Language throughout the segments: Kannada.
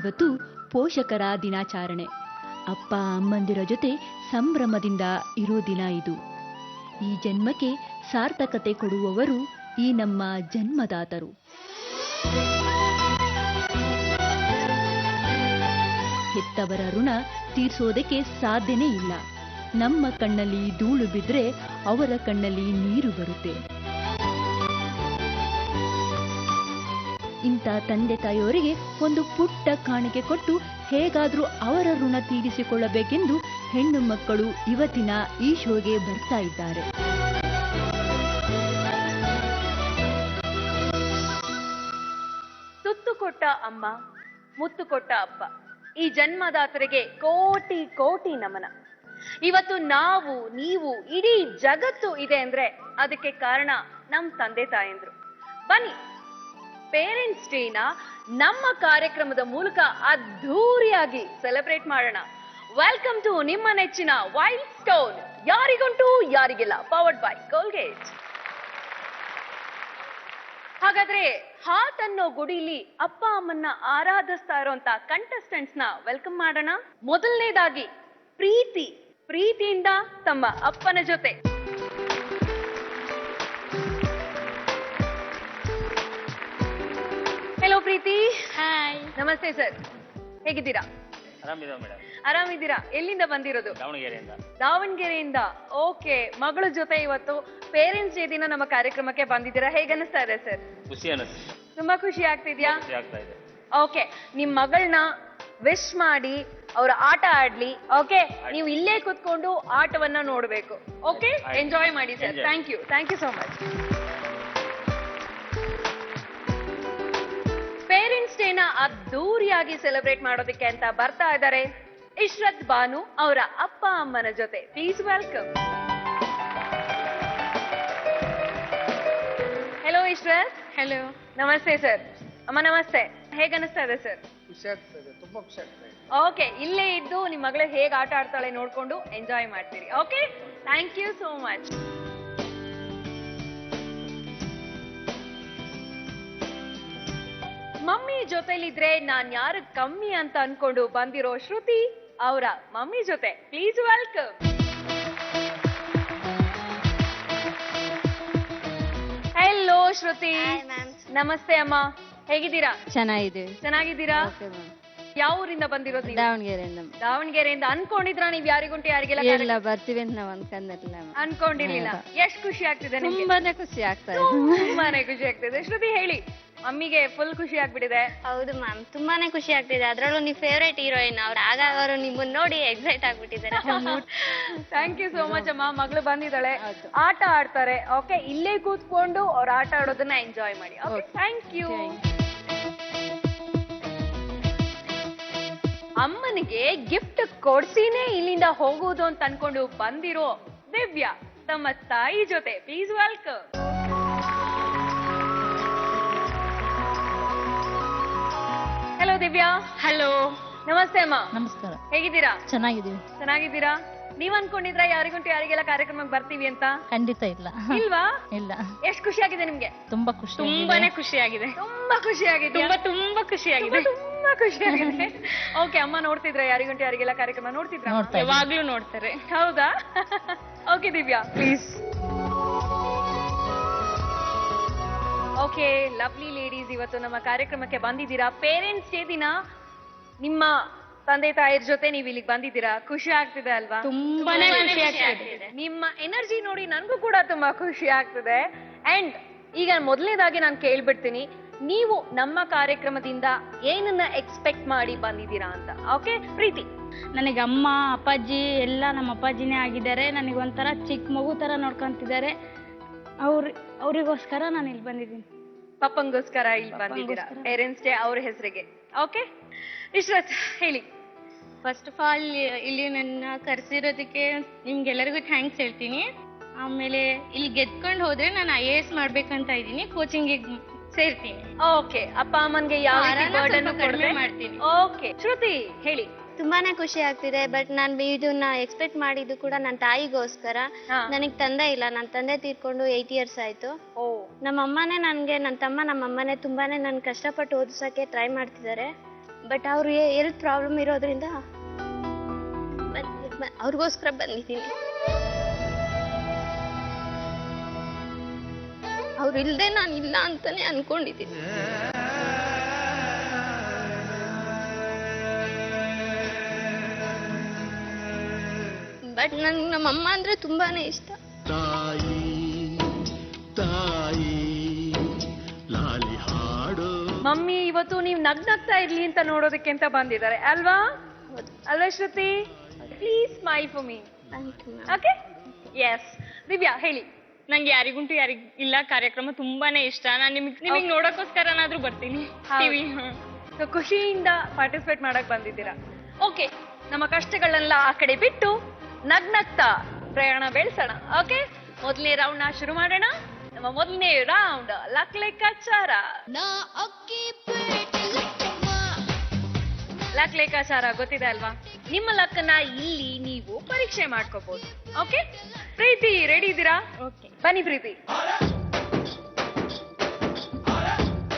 ಇವತ್ತು ಪೋಷಕರ ದಿನಾಚರಣೆ. ಅಪ್ಪ ಅಮ್ಮಂದಿರ ಜೊತೆ ಸಂಭ್ರಮದಿಂದ ಇರೋ ದಿನ ಇದು. ಈ ಜನ್ಮಕ್ಕೆ ಸಾರ್ಥಕತೆ ಕೊಡುವವರು ಈ ನಮ್ಮ ಜನ್ಮದಾತರು. ಹೆತ್ತವರ ಋಣ ತೀರ್ಸೋದಕ್ಕೆ ಸಾಧ್ಯನೇ ಇಲ್ಲ. ನಮ್ಮ ಕಣ್ಣಲ್ಲಿ ಧೂಳು ಬಿದ್ದರೆ ಅವರ ಕಣ್ಣಲ್ಲಿ ನೀರು ಬರುತ್ತೆ. ಇಂಥ ತಂದೆ ತಾಯಿಯವರಿಗೆ ಒಂದು ಪುಟ್ಟ ಕಾಣಿಕೆ ಕೊಟ್ಟು ಹೇಗಾದ್ರೂ ಅವರ ಋಣ ತೀರಿಸಿಕೊಳ್ಳಬೇಕೆಂದು ಹೆಣ್ಣು ಮಕ್ಕಳು ಇವತ್ತಿನ ಈ ಶೋಗೆ ಬರ್ತಾ ಇದ್ದಾರೆ. ತುತ್ತು ಕೊಟ್ಟ ಅಮ್ಮ, ಮುತ್ತು ಕೊಟ್ಟ ಅಪ್ಪ, ಈ ಜನ್ಮದಾತರಿಗೆ ಕೋಟಿ ಕೋಟಿ ನಮನ. ಇವತ್ತು ನಾವು, ನೀವು, ಇಡೀ ಜಗತ್ತು ಇದೆ ಅಂದ್ರೆ ಅದಕ್ಕೆ ಕಾರಣ ನಮ್ ತಂದೆ ತಾಯಂದ್ರು. ಬನ್ನಿ, ಪೇರೆಂಟ್ಸ್ ಡೇನ ನಮ್ಮ ಕಾರ್ಯಕ್ರಮದ ಮೂಲಕ ಅದ್ಧೂರಿಯಾಗಿ ಸೆಲೆಬ್ರೇಟ್ ಮಾಡೋಣ. ವೆಲ್ಕಮ್ ಟು ನಿಮ್ಮ ನೆಚ್ಚಿನ ವೈಲ್ಡ್ ಸ್ಟೋನ್, ಯಾರಿಗುಂಟು ಯಾರಿಗಿಲ್ಲ, ಪವರ್ಡ್ ಬೈ ಕೋಲ್ಗೇಟ್. ಹಾಗಾದ್ರೆ ಹಾರ್ಟ್ ಅನ್ನೋ ಗುಡಿಲಿ ಅಪ್ಪ ಅಮ್ಮನ್ನ ಆರಾಧಿಸ್ತಾ ಇರೋಂತ ಕಂಟೆಸ್ಟೆಂಟ್ಸ್ ನ ವೆಲ್ಕಮ್ ಮಾಡೋಣ. ಮೊದಲನೇದಾಗಿ ಪ್ರೀತಿಯಿಂದ ತಮ್ಮ ಅಪ್ಪನ ಜೊತೆ. ಹೆಲೋ ಪ್ರೀತಿ. ಹಾಯ್. ನಮಸ್ತೆ ಸರ್, ಹೇಗಿದ್ದೀರಾ? ಆರಾಮಿದ್ದೀರಾ? ಎಲ್ಲಿಂದ ಬಂದಿರೋದು? ದಾವಣಗೆರೆಯಿಂದ. ಓಕೆ, ಮಗಳ ಜೊತೆ ಇವತ್ತು ಪೇರೆಂಟ್ಸ್ ಡೇ ದಿನ ನಮ್ಮ ಕಾರ್ಯಕ್ರಮಕ್ಕೆ ಬಂದಿದ್ದೀರಾ. ಹೇಗನ್ನಿಸ್ತಾ ಇದೆ ಸರ್? ಖುಷಿ ಅನಿಸ್ತಿದೆ. ತುಂಬಾ ಖುಷಿ ಆಗ್ತಿದ್ಯಾ? ಓಕೆ, ನಿಮ್ ಮಗಳನ್ನ ವಿಶ್ ಮಾಡಿ ಅವ್ರ ಆಟ ಆಡ್ಲಿ. ಓಕೆ, ನೀವು ಇಲ್ಲೇ ಕುತ್ಕೊಂಡು ಆಟವನ್ನ ನೋಡ್ಬೇಕು. ಓಕೆ, ಎಂಜಾಯ್ ಮಾಡಿ sir. Thank you so much. Parents ಡೇನ ಅದ್ದೂರಿಯಾಗಿ ಸೆಲೆಬ್ರೇಟ್ ಮಾಡೋದಕ್ಕೆ ಅಂತ ಬರ್ತಾ ಇದ್ದಾರೆ ಇಶ್ರತ್ ಬಾನು ಅವರ ಅಪ್ಪ ಅಮ್ಮನ ಜೊತೆ. Please welcome. Hello Ishrat. Hello. ನಮಸ್ತೆ ಸರ್. ಅಮ್ಮ ನಮಸ್ತೆ. ಹೇಗನ್ನಿಸ್ತಾ ಇದೆ ಸರ್? ಖುಷಿ ಆಗ್ತದೆ, ತುಂಬಾ ಖುಷಿ ಆಗ್ತದೆ. ಓಕೆ, ಇಲ್ಲೇ ಇದ್ದು ನಿಮ್ ಮಗಳು ಹೇಗೆ ಆಟ ಆಡ್ತಾಳೆ ನೋಡ್ಕೊಂಡು ಎಂಜಾಯ್ ಮಾಡ್ತೀರಿ. Okay, thank you so much. Mummy ಜೊತೆಲಿದ್ರೆ ನಾನ್ ಯಾರು ಕಮ್ಮಿ ಅಂತ ಅನ್ಕೊಂಡು ಬಂದಿರೋ ಶ್ರುತಿ ಅವರ ಮಮ್ಮಿ ಜೊತೆ. Please welcome. ಹೆಲೋ ಶ್ರುತಿ. ನಮಸ್ತೆ ಅಮ್ಮ, ಹೇಗಿದ್ದೀರಾ? ಚೆನ್ನಾಗಿದ್ದೀರಾ? ಯಾವ ಊರಿಂದ ಬಂದಿರೋದು ನೀವು? ದಾವಣಗೆರೆಯಿಂದ. ಅನ್ಕೊಂಡಿದ್ರ ನೀವ್ ಯಾರಿಗುಂಟು ಯಾರಿಗೆಲ್ಲ? ಇಲ್ಲ, ಬರ್ತೀವಿ ಅಂತ ನಾವ್ ಅನ್ಕೊಂಡಿರ್ಲಿಲ್ಲ. ಎಷ್ಟ್ ಖುಷಿ ಆಗ್ತಿದೆ? ತುಂಬಾನೇ ಖುಷಿ ಆಗ್ತದೆ. ತುಂಬಾನೇ ಖುಷಿ ಆಗ್ತಿದೆ. ಶ್ರುತಿ ಹೇಳಿ, ಮಮ್ಮಿಗೆ ಫುಲ್ ಖುಷಿ ಆಗ್ಬಿಟ್ಟಿದೆ? ಹೌದು ಮ್ಯಾಮ್, ತುಂಬಾನೇ ಖುಷಿ ಆಗ್ತಿದೆ. ಅದ್ರಲ್ಲೂ ನೀವು ಫೇವ್ರೇಟ್ ಹೀರೋಯಿನ್ ಅವ್ರು. ಆಗ ಅವರು ನಿಮ್ಮನ್ನ ನೋಡಿ ಎಕ್ಸೈಟ್ ಆಗ್ಬಿಟ್ಟಿದ್ದಾರೆ. ಥ್ಯಾಂಕ್ ಯು ಸೋ ಮಚ್ ಅಮ್ಮ. ಮಗಳು ಬಂದಿದ್ದಾಳೆ, ಆಟ ಆಡ್ತಾರೆ. ಓಕೆ, ಇಲ್ಲೇ ಕೂತ್ಕೊಂಡು ಅವ್ರ ಆಟ ಆಡೋದನ್ನ ಎಂಜಾಯ್ ಮಾಡಿ. Okay, thank you. ಅಮ್ಮನಿಗೆ ಗಿಫ್ಟ್ ಕೊಡ್ಸಿನೇ ಇಲ್ಲಿಂದ ಹೋಗುವುದು ಅಂತ ಅನ್ಕೊಂಡು ಬಂದಿರೋ ದಿವ್ಯಾ ತಮ್ಮ ತಾಯಿ ಜೊತೆ. Please welcome. Hello Divya. Hello. ನಮಸ್ತೆ ಅಮ್ಮ. ನಮಸ್ಕಾರ. ಹೇಗಿದ್ದೀರಾ? ಚೆನ್ನಾಗಿದ್ದೀವಿ. ನೀವ್ ಅನ್ಕೊಂಡಿದ್ರ ಯಾರಿಗುಂಟು ಯಾರಿಗೆಲ್ಲ ಕಾರ್ಯಕ್ರಮಕ್ಕೆ ಬರ್ತೀವಿ ಅಂತ? ಖಂಡಿತ ಇಲ್ಲ. ಇಲ್ವಾ? ಇಲ್ಲ. ಎಷ್ಟ್ ಖುಷಿ ಆಗಿದೆ ನಿಮ್ಗೆ? ತುಂಬಾ ಖುಷಿ. ತುಂಬಾ ಖುಷಿ ಆಗಿದೆ. ತುಂಬಾ ಖುಷಿ ಆಗಿದೆ. ಓಕೆ, ಅಮ್ಮ ನೋಡ್ತಿದ್ರ ಯಾರಿಗುಂಟು ಯಾರಿಗೆಲ್ಲ ಕಾರ್ಯಕ್ರಮ ನೋಡ್ತಿದ್ರ? ಯಾವಾಗ್ಲೂ ನೋಡ್ತಾರೆ. ಹೌದಾ? Okay Divya, please. Okay, lovely ladies, ಇವತ್ತು ನಮ್ಮ ಕಾರ್ಯಕ್ರಮಕ್ಕೆ ಬಂದಿದ್ದೀರಾ. ಪೇರೆಂಟ್ಸ್ ಡೇ ದಿನ ನಿಮ್ಮ ತಂದೆ ತಾಯಿರ ಜೊತೆ ನೀವು ಇಲ್ಲಿಗೆ ಬಂದಿದ್ದೀರಾ. ಖುಷಿ ಆಗ್ತಿದೆ ಅಲ್ವಾ? ತುಂಬಾನೇ ಖುಷಿ ಆಗ್ತಿದೆ. ನಿಮ್ಮ ಎನರ್ಜಿ ನೋಡಿ ನನ್ಗೂ ಕೂಡ ತುಂಬಾ ಖುಷಿ ಆಗ್ತಿದೆ. ಅಂಡ್ ಈಗ ಮೊದಲನೇದಾಗಿ ನಾನು ಕೇಳ್ಬಿಡ್ತೀನಿ, ನೀವು ನಮ್ಮ ಕಾರ್ಯಕ್ರಮದಿಂದ ಏನನ್ನ ಎಕ್ಸ್ಪೆಕ್ಟ್ ಮಾಡಿ ಬಂದಿದ್ದೀರಾ ಅಂತ. ಓಕೆ ಪ್ರೀತಿ? ನನಗೆ ಅಮ್ಮ ಅಪ್ಪಾಜಿ ಎಲ್ಲ ನಮ್ಮ ಅಪ್ಪಾಜಿನೇ ಆಗಿದ್ದಾರೆ. ನನಗೆ ಒಂಥರ ಚಿಕ್ಕ ಮಗು ತರ ನೋಡ್ಕೊಂತಿದ್ದಾರೆ. ಅವರಿಗೋಸ್ಕರ ನಾನು ಇಲ್ಲಿ ಬಂದಿದ್ದೀನಿ. ಪಪ್ಪಂಗೋಸ್ಕರ ಇಲ್ಲಿ ಬಂದಿದ್ದೀರಾ ಪೇರೆಂಟ್ಸ್ ಡೇ ಅವ್ರ ಹೆಸರಿಗೆ. ಓಕೆ ಇಶ್ರತ್ ಹೇಳಿ. ಫಸ್ಟ್ ಆಫ್ ಆಲ್ ಇಲ್ಲಿ ನನ್ನ ಕರೆಸಿರೋದಕ್ಕೆ ನಿಮ್ಗೆಲ್ಲರಿಗೂ ಥ್ಯಾಂಕ್ಸ್ ಹೇಳ್ತೀನಿ. ಆಮೇಲೆ ಇಲ್ಲಿ ಗೆದ್ಕೊಂಡು ಹೋದ್ರೆ ನಾನು IAS ಮಾಡ್ಬೇಕಂತ ಇದ್ದೀನಿ. ಕೋಚಿಂಗಿಗೆ ಸೇರ್ತೀನಿ. ಓಕೆ, ಅಪ್ಪ ಅಮ್ಮನ್ಗೆ ಯಾವ ಬರ್ಡನ್ ಮಾಡ್ತೀನಿ. ಓಕೆ ಶ್ರುತಿ ಹೇಳಿ. ತುಂಬಾನೇ ಖುಷಿ ಆಗ್ತಿದೆ. ಬಟ್ ನಾನು ಇದನ್ನ ಎಕ್ಸ್ಪೆಕ್ಟ್ ಮಾಡಿದ್ದು ಕೂಡ ನನ್ನ ತಾಯಿಗೋಸ್ಕರ. ನನಗ್ ತಂದೆ ಇಲ್ಲ, ನನ್ನ ತಂದೆ ತೀರ್ಕೊಂಡು 8 years ಆಯ್ತು. ನಮ್ಮ ಅಮ್ಮನೇ ನನ್ಗೆ, ನನ್ನ ತಮ್ಮ ನಮ್ಮ ಅಮ್ಮನೇ ತುಂಬಾನೇ ನನ್ ಕಷ್ಟಪಟ್ಟು ಓದಿಸಕ್ಕೆ ಟ್ರೈ ಮಾಡ್ತಿದ್ದಾರೆ. ಬಟ್ ಅವ್ರಿಗೆ ಹೆಲ್ತ್ ಪ್ರಾಬ್ಲಮ್ ಇರೋದ್ರಿಂದ ಅವ್ರಿಗೋಸ್ಕರ ಬಂದಿದ್ದೀನಿ. ಅವ್ರು ಇಲ್ದೆ ನಾನು ಇಲ್ಲ ಅಂತಾನೆ ಅನ್ಕೊಂಡಿದ್ದೀನಿ. ಬಟ್ ನನ್ಗೆ ನಮ್ಮಮ್ಮ ಅಂದ್ರೆ ತುಂಬಾನೇ ಇಷ್ಟ. ಮಮ್ಮಿ ಇವತ್ತು ನೀವು ನಗ್ನಗ್ತಾ ಇರ್ಲಿ ಅಂತ ನೋಡೋದಕ್ಕೆ ಅಂತ ಬಂದಿದ್ದಾರೆ ಅಲ್ವಾ? ಅಲ್ವಾ Shruti? Please smile for me. Okay, yes. Divya ಹೇಳಿ. ನಂಗೆ ಯಾರಿಗುಂಟು ಯಾರಿಗಿಲ್ಲ ಕಾರ್ಯಕ್ರಮ ತುಂಬಾನೇ ಇಷ್ಟ. ನಾನು ನಿಮಗೆ ನೋಡೋಕ್ಕೋಸ್ಕರನಾದ್ರೂ ಬರ್ತೀನಿ ಟಿವಿ. ಸೊ ಖುಷಿಯಿಂದ ಪಾರ್ಟಿಸಿಪೇಟ್ ಮಾಡಕ್ ಬಂದಿದ್ದೀರಾ. ಓಕೆ, ನಮ್ಮ ಕಷ್ಟಗಳನ್ನೆಲ್ಲ ಆ ಕಡೆ ಬಿಟ್ಟು ನಗ್ನಗ್ತಾ ಪ್ರಯಾಣ ಬೆಳೆಸೋಣ. ಓಕೆ, ಮೊದಲನೇ ರೌಂಡ್ ಶುರು ಮಾಡೋಣ. ನಮ್ಮ ಮೊದಲನೇ ರೌಂಡ್ ಲಕ್ ಲೆಕ್ಕಾಚಾರ. ಲಕ್ ಲೆಕ್ಕಾಚಾರ ಗೊತ್ತಿದೆ ಅಲ್ವಾ? ನಿಮ್ಮ ಲಕ್ಕನ್ನ ಇಲ್ಲಿ ನೀವು ಪರೀಕ್ಷೆ ಮಾಡ್ಕೋಬಹುದು. ಓಕೆ, ಪ್ರೀತಿ ರೆಡಿ ಇದ್ದೀರಾ? ಓಕೆ, ಬನ್ನಿ ಪ್ರೀತಿ.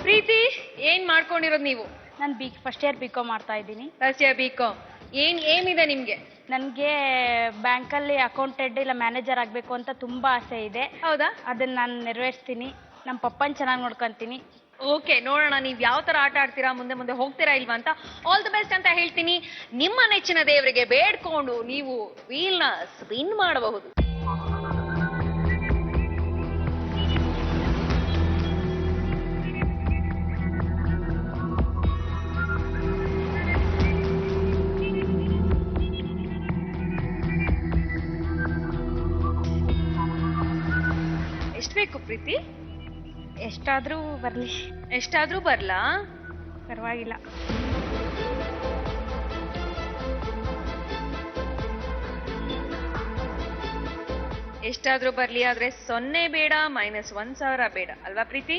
ಪ್ರೀತಿ, ಏನ್ ಮಾಡ್ಕೊಂಡಿರೋದು ನೀವು? ನಾನು ಫಸ್ಟ್ ಇಯರ್ ಬಿಕಾಮ್ ಮಾಡ್ತಾ ಇದ್ದೀನಿ. First year BCom. ಏನಿದೆ ನಿಮ್ಗೆ? ನನಗೆ ಬ್ಯಾಂಕಲ್ಲಿ ಅಕೌಂಟೆಂಟ್ ಇಲ್ಲ ಮ್ಯಾನೇಜರ್ ಆಗಬೇಕು ಅಂತ ತುಂಬಾ ಆಸೆ ಇದೆ. ಹೌದಾ? ಅದನ್ನ ನಾನು ನೆರವೇರಿಸ್ತೀನಿ. ನಮ್ಮ ಪಪ್ಪನ ಚೆನ್ನಾಗಿ ನೋಡ್ಕೊಂತೀನಿ. ಓಕೆ, ನೋಡೋಣ ನೀವು ಯಾವ ತರ ಆಟ ಆಡ್ತೀರಾ, ಮುಂದೆ ಹೋಗ್ತೀರಾ ಇಲ್ವಾ ಅಂತ. ಆಲ್ ದಿ ಬೆಸ್ಟ್ ಅಂತ ಹೇಳ್ತೀನಿ. ನಿಮ್ಮ ನೆಚ್ಚಿನ ದೇವರಿಗೆ ಬೇಡ್ಕೊಂಡು ನೀವು ವೀಲ್ನ ಸ್ಪಿನ್ ಮಾಡಬಹುದು. ಎಷ್ಟು ಬೇಕು ಪ್ರೀತಿ? ಎಷ್ಟಾದ್ರೂ ಬರ್ಲಿ. ಎಷ್ಟಾದ್ರೂ ಬರ್ಲಾ? ಪರವಾಗಿಲ್ಲ. ಎಷ್ಟಾದ್ರೂ ಬರ್ಲಿ, ಆದ್ರೆ 0 ಬೇಡ, -1,000 ಬೇಡ ಅಲ್ವಾ ಪ್ರೀತಿ?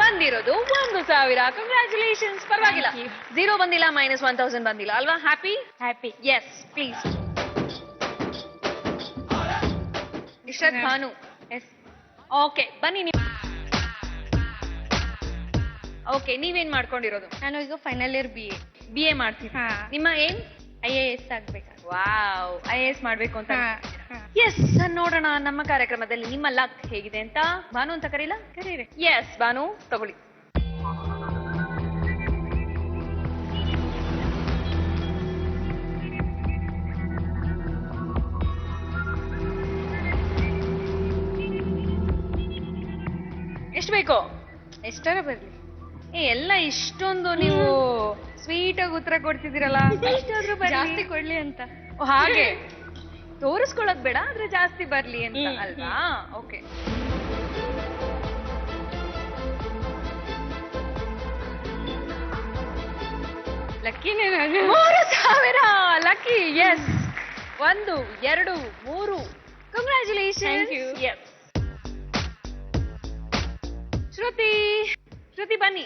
ಬಂದಿರೋದು 1,000. ಕಂಗ್ರ್ಯಾಚುಲೇಷನ್ಸ್. ಪರವಾಗಿಲ್ಲ, 0 ಬಂದಿಲ್ಲ, -1,000 ಬಂದಿಲ್ಲ ಅಲ್ವಾ? ಹ್ಯಾಪಿ? ಹ್ಯಾಪಿ. Yes, please. ಇಷ್ಟದ್ ಭಾನು. ಎಸ್. ಓಕೆ, ಬನ್ನಿ ನೀವು. ಓಕೆ, ನೀವೇನ್ ಮಾಡ್ಕೊಂಡಿರೋದು? ನಾನು ಈಗ ಫೈನಲ್ ಇಯರ್ BA ಮಾಡ್ತೀನಿ. ನಿಮ್ಮ ಏನ್? IAS ಆಗ್ಬೇಕು. ವಾವ್, IAS ಮಾಡ್ಬೇಕು ಅಂತ. ಎಸ್, ನೋಡೋಣ ನಮ್ಮ ಕಾರ್ಯಕ್ರಮದಲ್ಲಿ ನಿಮ್ಮ ಲಕ್ ಹೇಗಿದೆ ಅಂತ. ಭಾನು ಅಂತ ಕರೀಲಾ? ಕರೀರಿ. ಎಸ್, ಭಾನು ತಗೊಳ್ಳಿ. ಎಷ್ಟು ಬೇಕೋ? ಎಷ್ಟಾರ ಬರ್ಲಿ. ಎಲ್ಲ ಇಷ್ಟೊಂದು ನೀವು ಸ್ವೀಟ್ ಆಗಿ ಉತ್ತರ ಕೊಡ್ತಿದ್ದೀರಲ್ಲ. ಎಷ್ಟಾದ್ರೂ ಜಾಸ್ತಿ ಕೊಡ್ಲಿ ಅಂತ. ಹಾಗೆ ತೋರಿಸ್ಕೊಳ್ಳೋದ್ ಬೇಡ, ಆದ್ರೆ ಜಾಸ್ತಿ ಬರ್ಲಿ ಅಂತ ಅಲ್ವಾ? ಓಕೆ, ಲಕ್ಕಿನೇ 3,000 lucky. Yes, 1, 2, 3. Congratulation. Yes. Shruti ಬನ್ನಿ.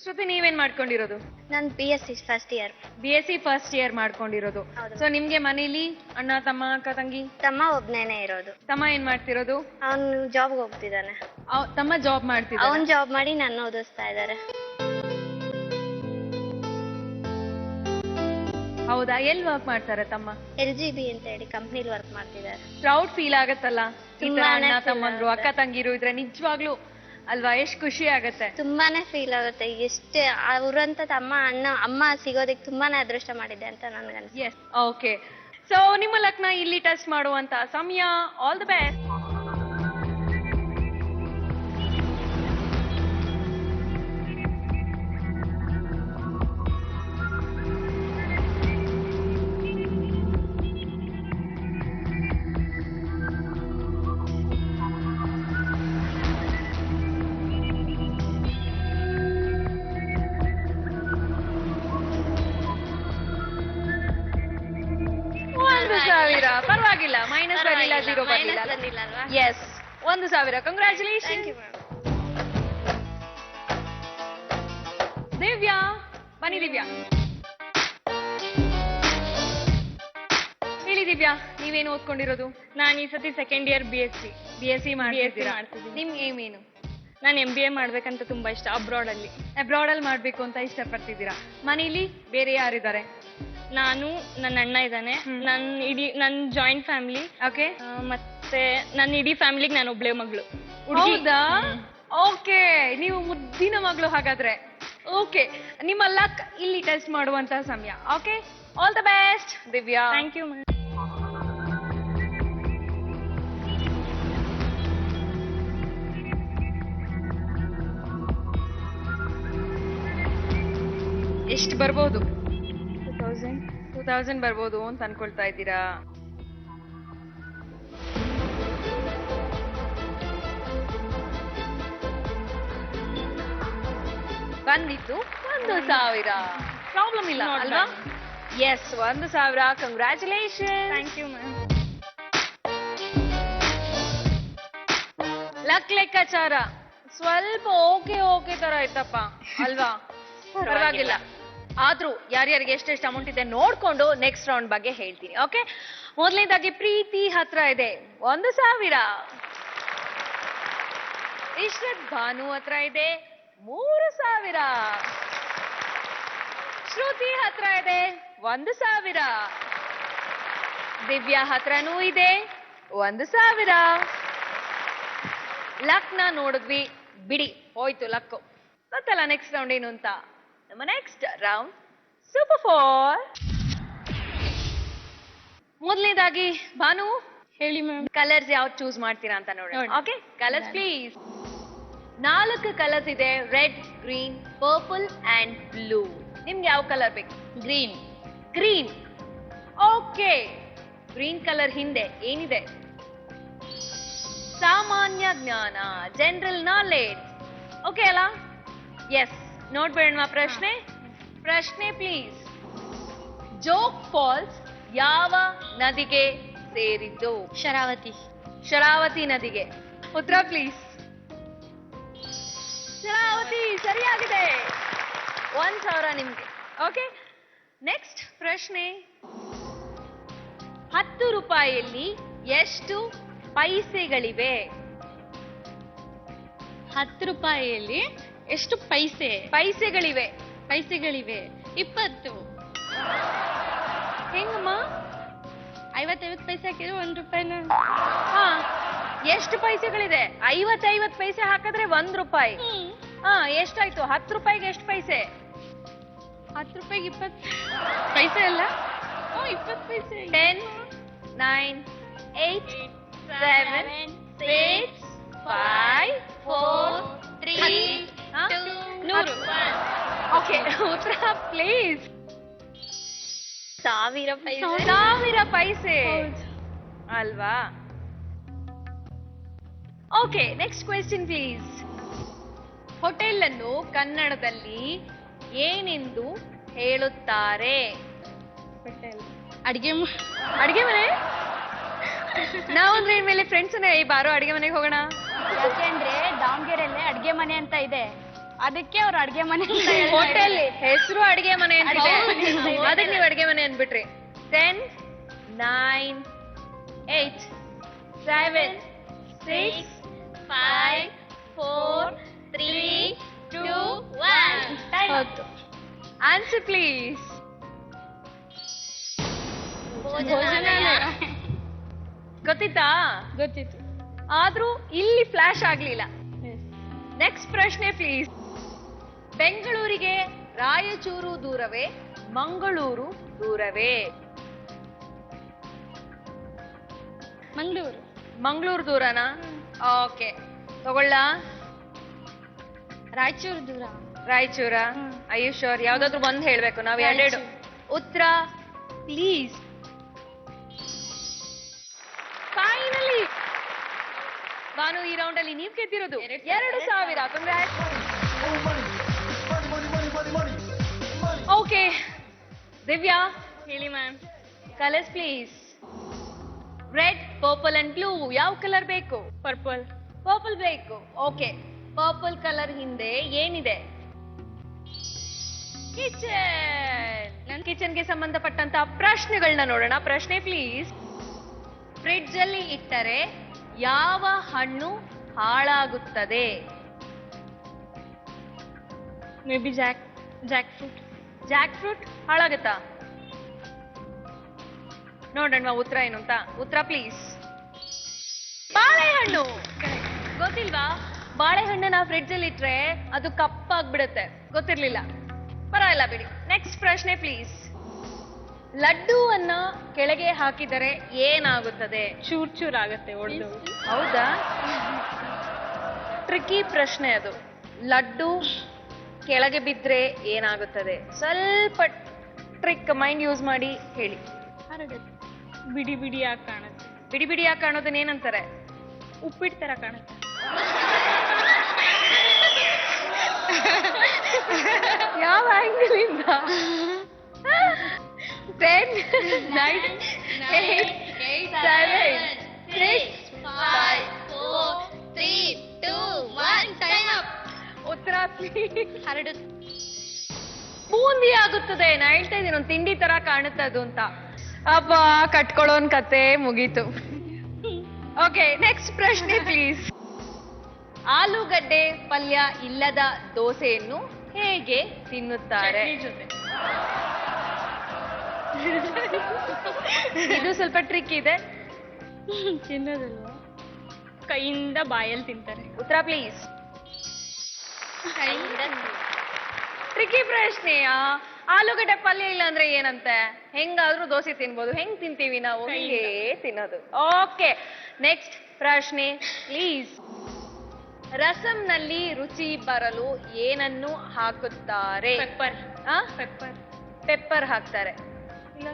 ಶ್ರುತಿ, ನೀವೇನ್ ಮಾಡ್ಕೊಂಡಿರೋದು? ನಾನು BSc first year. BSc first year ಮಾಡ್ಕೊಂಡಿರೋದು. ಸೊ ನಿಮ್ಗೆ ಮನೇಲಿ ಅಣ್ಣ, ತಮ್ಮ, ಅಕ್ಕ, ತಂಗಿ? ತಮ್ಮ ಒಬ್ನೇನೆ ಇರೋದು. ತಮ್ಮ ಏನ್ ಮಾಡ್ತಿರೋದು? ಅವನು ಜಾಬ್ಗೆ ಹೋಗ್ತಿದ್ದಾನೆ. ತಮ್ಮ ಜಾಬ್ ಮಾಡ್ತಿದ್ದ? ಅವನ್ ಜಾಬ್ ಮಾಡಿ ನನ್ನ ಓದಿಸ್ತಾ ಇದ್ದಾರೆ. ಹೌದಾ? ಎಲ್ಲಿ ವರ್ಕ್ ಮಾಡ್ತಾರೆ ತಮ್ಮ? LGB ಅಂತ ಹೇಳಿ ಕಂಪ್ನಿಲಿ ವರ್ಕ್ ಮಾಡ್ತಿದ್ದಾರೆ. ಪ್ರೌಡ್ ಫೀಲ್ ಆಗತ್ತಲ್ಲ ಈ ತರ ತುಂಬಾನೇ ಅಣ್ಣ feel ತಮ್ಮಂದ್ರು ಅಕ್ಕ ತಂಗಿರು ಇದ್ರೆ? ನಿಜವಾಗ್ಲೂ ಅಲ್ವಾ, ಎಷ್ಟ್ ಖುಷಿ ಆಗತ್ತೆ. ತುಂಬಾನೇ ಫೀಲ್ ಆಗುತ್ತೆ. ಎಷ್ಟೇ ಅವ್ರಂತ ತಮ್ಮ ಅಮ್ಮ ಸಿಗೋದಕ್ಕೆ ತುಂಬಾನೇ ಅದೃಷ್ಟ ಮಾಡಿದೆ ಅಂತ ನನ್ಗನ್ಸುತ್ತೆ. ಎಸ್. ಓಕೆ, ಸೊ ನಿಮ್ಮ ಲಕ್ನ ಇಲ್ಲಿ ಟೆಸ್ಟ್ ಮಾಡುವಂತ ಸಮಯ. All the best. ಪರವಾಗಿಲ್ಲ, ಮೈನಸ್ ಬರಲಿಲ್ಲ, 0 ಬರಲಿಲ್ಲ. ಎಸ್, 1,000. ಕಂಗ್ರ್ಯಾಚುಲೇಷನ್. ದಿವ್ಯಾ ಬನ್ನಿ. ದಿವ್ಯಾ ಹೇಳಿ ಹೇಳಿ ದಿವ್ಯಾ, ನೀವೇನು ಓದ್ಕೊಂಡಿರೋದು? ನಾನು ಈ ಸತಿ ಸೆಕೆಂಡ್ ಇಯರ್ BSc ಮಾಡ್ತಿದ್ದೀರಾ? ಮಾಡ್ತಿದ್ದೀನಿ. ನಿಮ್ ಏಮ್ ಏನು? ನಾನು MBA ಮಾಡ್ಬೇಕಂತ ತುಂಬಾ ಇಷ್ಟ, ಅಬ್ರಾಡ್ ಅಲ್ಲಿ. ಅಬ್ರಾಡ್ ಅಲ್ಲಿ ಮಾಡ್ಬೇಕು ಅಂತ ಇಷ್ಟಪಡ್ತಿದ್ದೀರಾ? ಮನೇಲಿ ಬೇರೆ ಯಾರಿದ್ದಾರೆ? ನಾನು, ನನ್ನ ಅಣ್ಣ ಇದ್ದಾನೆ, ನನ್ನ ಜಾಯಿಂಟ್ ಫ್ಯಾಮಿಲಿ. ಓಕೆ. ಮತ್ತೆ ನನ್ನ ಇಡೀ ಫ್ಯಾಮಿಲಿಗೆ ನಾನು ಒಬ್ಳೆ ಮಗಳು. ಹೌದಾ? ಓಕೆ, ನೀವು ಮುದ್ದಿನ ಮಗಳು ಹಾಗಾದ್ರೆ. ಓಕೆ, ನಿಮ್ಮ ಲಕ್ ಇಲ್ಲಿ ಟೆಸ್ಟ್ ಮಾಡುವಂತ ಸಮಯ. Okay, all the best Divya. Thank you ma'am. ಎಷ್ಟು ಬರ್ಬೋದು? 2000 ಬರ್ಬೋದು ಅಂತ ಅನ್ಕೊಳ್ತಾ ಇದ್ದೀರಾ? ಬಂದಿತ್ತು 1000. ಪ್ರಾಬ್ಲಮ್ ಇಲ್ಲ Not ಅಲ್ವಾ? bad. Yes, 1000. Congratulation. Thank you ma'am. Luck ಲೆಕ್ಕಾಚಾರ ಸ್ವಲ್ಪ ಓಕೆ ತರ ಇತ್ತಪ್ಪ ಅಲ್ವಾ? ಪರವಾಗಿಲ್ಲ. ಆದ್ರೂ ಯಾರ್ಯಾರಿಗೆ ಎಷ್ಟೆಷ್ಟು ಅಮೌಂಟ್ ಇದೆ ನೋಡ್ಕೊಂಡು ನೆಕ್ಸ್ಟ್ ರೌಂಡ್ ಬಗ್ಗೆ ಹೇಳ್ತೀನಿ. ಓಕೆ, ಮೊದಲನೇದಾಗಿ ಪ್ರೀತಿ ಹತ್ರ ಇದೆ 1000. ಇಶ್ರತ್ ಭಾನು ಹತ್ರ ಇದೆ 3000. ಶ್ರುತಿ ಹತ್ರ ಇದೆ 1000. ದಿವ್ಯಾ ಹತ್ರನೂ ಇದೆ 1000. ಲಕ್ನ ನೋಡಿದ್ವಿ, ಬಿಡಿ ಹೋಯ್ತು ಲಕ್ಕು. ಗೊತ್ತಲ್ಲ ನೆಕ್ಸ್ಟ್ ರೌಂಡ್ ಏನು ಅಂತ. ನಮ್ಮ ನೆಕ್ಸ್ಟ್ ರೌಂಡ್ ಸೂಪರ್ 4. ಮೊದಲನೇದಾಗಿ ಭಾನು, ಹೇಳಿ ಮ್ಯಾಮ್. ಕಲರ್ಸ್ ಯಾವ್ದು ಚೂಸ್ ಮಾಡ್ತೀರಾ ಅಂತ ನೋಡೋಣ. ನೋಡಿ. Okay, colours please. 4 ಕಲರ್ಸ್ ಇದೆ, red, green, purple and blue. ನಿಮ್ಗೆ ಯಾವ ಕಲರ್ ಬೇಕು? Green. Green. Okay, green colour ಹಿಂದೆ ಏನಿದೆ? ಸಾಮಾನ್ಯ ಜ್ಞಾನ, ಜನರಲ್ ನಾಲೆಡ್ಜ್. ಓಕೆ ಅಲ್ಲ? ಎಸ್. ನೋಡ್ಬೇಡವಾ ಪ್ರಶ್ನೆ ಪ್ಲೀಸ್. ಜೋಗ್ ಫಾಲ್ಸ್ ಯಾವ ನದಿಗೆ ಸೇರಿದ್ದು? ಶರಾವತಿ ನದಿಗೆ. ಉತ್ತರ ಪ್ಲೀಸ್. ಶರಾವತಿ ಸರಿಯಾಗಿದೆ. 1000 ನಿಮ್ಗೆ. ಓಕೆ, ನೆಕ್ಸ್ಟ್ ಪ್ರಶ್ನೆ. 10 ರೂಪಾಯಿಯಲ್ಲಿ ಎಷ್ಟು ಪೈಸೆಗಳಿವೆ? 10 ರೂಪಾಯಿಯಲ್ಲಿ ಎಷ್ಟು ಪೈಸೆಗಳಿವೆ? 20. ಹೆಂಗಮ್ಮ? 50 ಪೈಸೆ ಹಾಕಿದ್ರೆ 1 ರೂಪಾಯಿನ. ಹಾ, ಎಷ್ಟು ಪೈಸೆಗಳಿದೆ? 50 ಪೈಸೆ ಹಾಕಿದ್ರೆ 1 ರೂಪಾಯಿ. ಹಾ, ಎಷ್ಟಾಯ್ತು? 10 ರೂಪಾಯಿಗೆ ಎಷ್ಟು ಪೈಸೆ? 10 ರೂಪಾಯಿಗೆ 20 ಪೈಸೆ ಅಲ್ಲ, 20 ಪೈಸೆ. 10, 9, 8, 7, 6, 5, 4, 3, 2, 1. ಓಕೆ, ಉತ್ತರ ಪ್ಲೀಸ್. 1000 ಪೈಸೆ. 1000 ಪೈಸೆ ಅಲ್ವಾ? Okay, next question please. Hotel ಅನ್ನು ಕನ್ನಡದಲ್ಲಿ ಏನೆಂದು ಹೇಳುತ್ತಾರೆ? ಅಡಿಗೆ ಮನೆ. ನಾವಂದ್ರೆ ಇನ್ಮೇಲೆ ಫ್ರೆಂಡ್ಸ್ ಬಾರೋ ಅಡಿಗೆ ಮನೆಗೆ ಹೋಗೋಣ. ಯಾಕೆಂದ್ರೆ ದಾವಣಗೆರೆಯಲ್ಲಿ ಅಡ್ಗೆ ಮನೆ ಅಂತ ಇದೆ, ಅದಕ್ಕೆ ಅವ್ರು ಅಡ್ಗೆ ಮನೆ ಹೋಟೆಲ್ ಹೆಸರು ಅಡಿಗೆ ಮನೆ ಅಂತ ಇದೆ, ಅದಕ್ಕೆ ನೀವು ಅಡಿಗೆ ಮನೆ ಅಂದ್ಬಿಟ್ರಿ. 10, 9, 8, 7, 6, 5, 4, 3, 2, 1. Answer please. ಗೊತ್ತಿತ್ತಾ? ಗೊತ್ತಿತ್ತು. ಆದ್ರೂ ಇಲ್ಲಿ ಫ್ಲಾಶ್ ಆಗ್ಲಿಲ್ಲ. ನೆಕ್ಸ್ಟ್ ಪ್ರಶ್ನೆ ಪ್ಲೀಸ್. ಬೆಂಗಳೂರಿಗೆ ರಾಯಚೂರು ದೂರವೇ, ಮಂಗಳೂರು ದೂರವೇ? ಮಂಗಳೂರು ದೂರನಾ? ಓಕೆ, ತಗೊಳ್ಳ. ರಾಯಚೂರ. ಆಯುಷೋರ್ ಯಾವ್ದಾದ್ರು ಒಂದ್ ಹೇಳ್ಬೇಕು, ನಾವ್ ಎರಡೆರಡು. ಉತ್ತರ ಪ್ಲೀಸ್. ಫೈನಲಿ ಭಾನು, ಈ ರೌಂಡ್ ಅಲ್ಲಿ ನೀವು ಗೆದ್ದಿರೋದು 2000. ಕಂಗ್ರಾಟ್ಸ್. ಓಕೆ ದಿವ್ಯಾ, ಹೇಳಿ ma'am. Colours please. Red, purple and blue. ಯಾವ ಕಲರ್ ಬೇಕು? ಪರ್ಪಲ್ ಬೇಕು. ಓಕೆ, ಪರ್ಪಲ್ ಕಲರ್ ಹಿಂದೆ ಏನಿದೆ? ಕಿಚನ್. ಕಿಚನ್ಗೆ ಸಂಬಂಧಪಟ್ಟಂತ ಪ್ರಶ್ನೆಗಳನ್ನ ನೋಡೋಣ. ಪ್ರಶ್ನೆ ಪ್ಲೀಸ್. ಫ್ರಿಡ್ಜ್ ಅಲ್ಲಿ ಇಟ್ಟರೆ ಯಾವ ಹಣ್ಣು ಹಾಳಾಗುತ್ತದೆ? Maybe jackfruit. Jackfruit ಹಾಳಾಗುತ್ತಾ? ನೋಡೋಣ ಉತ್ತರ ಏನು ಅಂತ. ಉತ್ತರ ಪ್ಲೀಸ್. ಬಾಳೆಹಣ್ಣು. ಗೊತ್ತಿಲ್ವಾ? ಬಾಳೆಹಣ್ಣನ್ನ ಫ್ರಿಡ್ಜ್ ಅಲ್ಲಿ ಇಟ್ರೆ ಅದು ಕಪ್ಪಾಗ್ಬಿಡುತ್ತೆ. ಗೊತ್ತಿರ್ಲಿಲ್ಲ, ಪರವಾಗಿಲ್ಲ ಬಿಡಿ. ನೆಕ್ಸ್ಟ್ ಪ್ರಶ್ನೆ ಪ್ಲೀಸ್. ಲಡ್ಡುವನ್ನ ಕೆಳಗೆ ಹಾಕಿದರೆ ಏನಾಗುತ್ತದೆ? ಚೂರ್ ಆಗುತ್ತೆ ಒಳ್ಳೆ. ಹೌದಾ? ಟ್ರಿಕಿ ಪ್ರಶ್ನೆ ಅದು. ಲಡ್ಡು ಕೆಳಗೆ ಬಿದ್ರೆ ಏನಾಗುತ್ತದೆ? ಸ್ವಲ್ಪ ಟ್ರಿಕ್ ಮೈಂಡ್ ಯೂಸ್ ಮಾಡಿ ಹೇಳಿ. ಬಿಡಿ ಬಿಡಿಯಾಗಿ ಕಾಣುತ್ತೆ. ಬಿಡಿ ಬಿಡಿಯಾಗಿ ಕಾಣೋದನ್ನ ಏನಂತಾರೆ? ಉಪ್ಪಿಟ್ಟು ತರ ಕಾಣುತ್ತೆ. ಯಾವ ಆಂಗಲ್ ಇಂದ? 10, 9, 8, 7, 6, 5, 4, 3, 2, 1 ಟೈಮ್ ಅಪ್. ಉತ್ತರ ಪ್ಲೀಸ್. ಬೂಂದಿ ಆಗುತ್ತದೆ. ನಾ ಹೇಳ್ತಾ ಇದ್ದೀನಿ ಒಂದು ತಿಂಡಿ ತರ ಕಾಣುತ್ತೆ ಅದು ಅಂತ. ಅಬ್ಬಾ, ಕಟ್ಕೊಳ್ಳೋನ್ ಕತೆ ಮುಗೀತು. ಓಕೆ, ನೆಕ್ಸ್ಟ್ ಪ್ರಶ್ನೆ ಪ್ಲೀಸ್. ಆಲೂಗಡ್ಡೆ ಪಲ್ಯ ಇಲ್ಲದ ದೋಸೆಯನ್ನು ಹೇಗೆ ತಿನ್ನುತ್ತಾರೆ? ಜೊತೆ ಇದು ಸ್ವಲ್ಪ ಟ್ರಿಕ್ ಇದೆ. ತಿನ್ನೋದಲ್ವಾ? ಕೈಯಿಂದ ಬಾಯಲ್ಲಿ ತಿಂತಾರೆ. ಉತ್ತರ ಪ್ಲೀಸ್. ಟ್ರಿಕಿ ಪ್ರಶ್ನೆಯ. ಆಲೂಗಡ್ಡೆ ಪಲ್ಯ ಇಲ್ಲ ಅಂದ್ರೆ ಏನಂತೆ? ಹೆಂಗಾದ್ರೂ ದೋಸೆ ತಿನ್ಬೋದು. ಹೆಂಗ್ ತಿಂತೀವಿ ನಾವು? ಹೀಗೆ ತಿನ್ನೋದು. ಓಕೆ, ನೆಕ್ಸ್ಟ್ ಪ್ರಶ್ನೆ ಪ್ಲೀಸ್. ರಸಂನಲ್ಲಿ ರುಚಿ ಬರಲು ಏನನ್ನು ಹಾಕುತ್ತಾರೆ? ಪೆಪ್ಪರ್. ಪೆಪ್ಪರ್. ಪೆಪ್ಪರ್ ಹಾಕ್ತಾರೆ. ಇಲ್ಲ,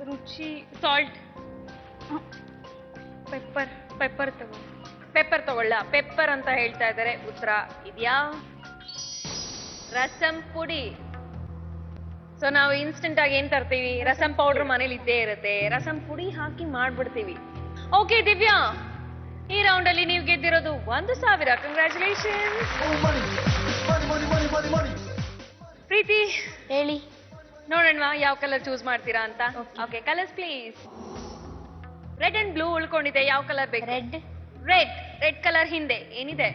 ರುಚಿ ಸಾಲ್ಟ್. ಪೆಪ್ಪರ್ ತಗೋ. ಪೆಪ್ಪರ್ ತಗೊಳ್ಳ. ಪೆಪ್ಪರ್ ಅಂತ ಹೇಳ್ತಾ ಇದ್ದಾರೆ. ಉತ್ತರ ಇದೆಯಾ? ರಸಂ ಪುಡಿ. ಸೊ ನಾವು ಇನ್ಸ್ಟೆಂಟ್ ಆಗಿ ಏನ್ ತರ್ತೀವಿ? ರಸಂ ಪೌಡರ್ ಮನೇಲಿ ಇದ್ದೇ ಇರುತ್ತೆ. ರಸಂ ಪುಡಿ ಹಾಕಿ ಮಾಡ್ಬಿಡ್ತೀವಿ. ಓಕೆ ದಿವ್ಯಾ, ಈ ರೌಂಡ್ ಅಲ್ಲಿ ನೀವು ಗೆದ್ದಿರೋದು 1,000. ಕಂಗ್ರ್ಯಾಚುಲೇಷನ್. ಪ್ರೀತಿ ಹೇಳಿ. ನೋಡೋಣ ಯಾವ ಕಲರ್ ಚೂಸ್ ಮಾಡ್ತೀರಾ ಅಂತ. Okay, colours please. Red and blue ಉಳ್ಕೊಂಡಿದೆ. ಯಾವ ಕಲರ್ ಬೇಕು? ರೆಡ್. ರೆಡ್ ಕಲರ್ ಹಿಂದೆ ಏನಿದೆ?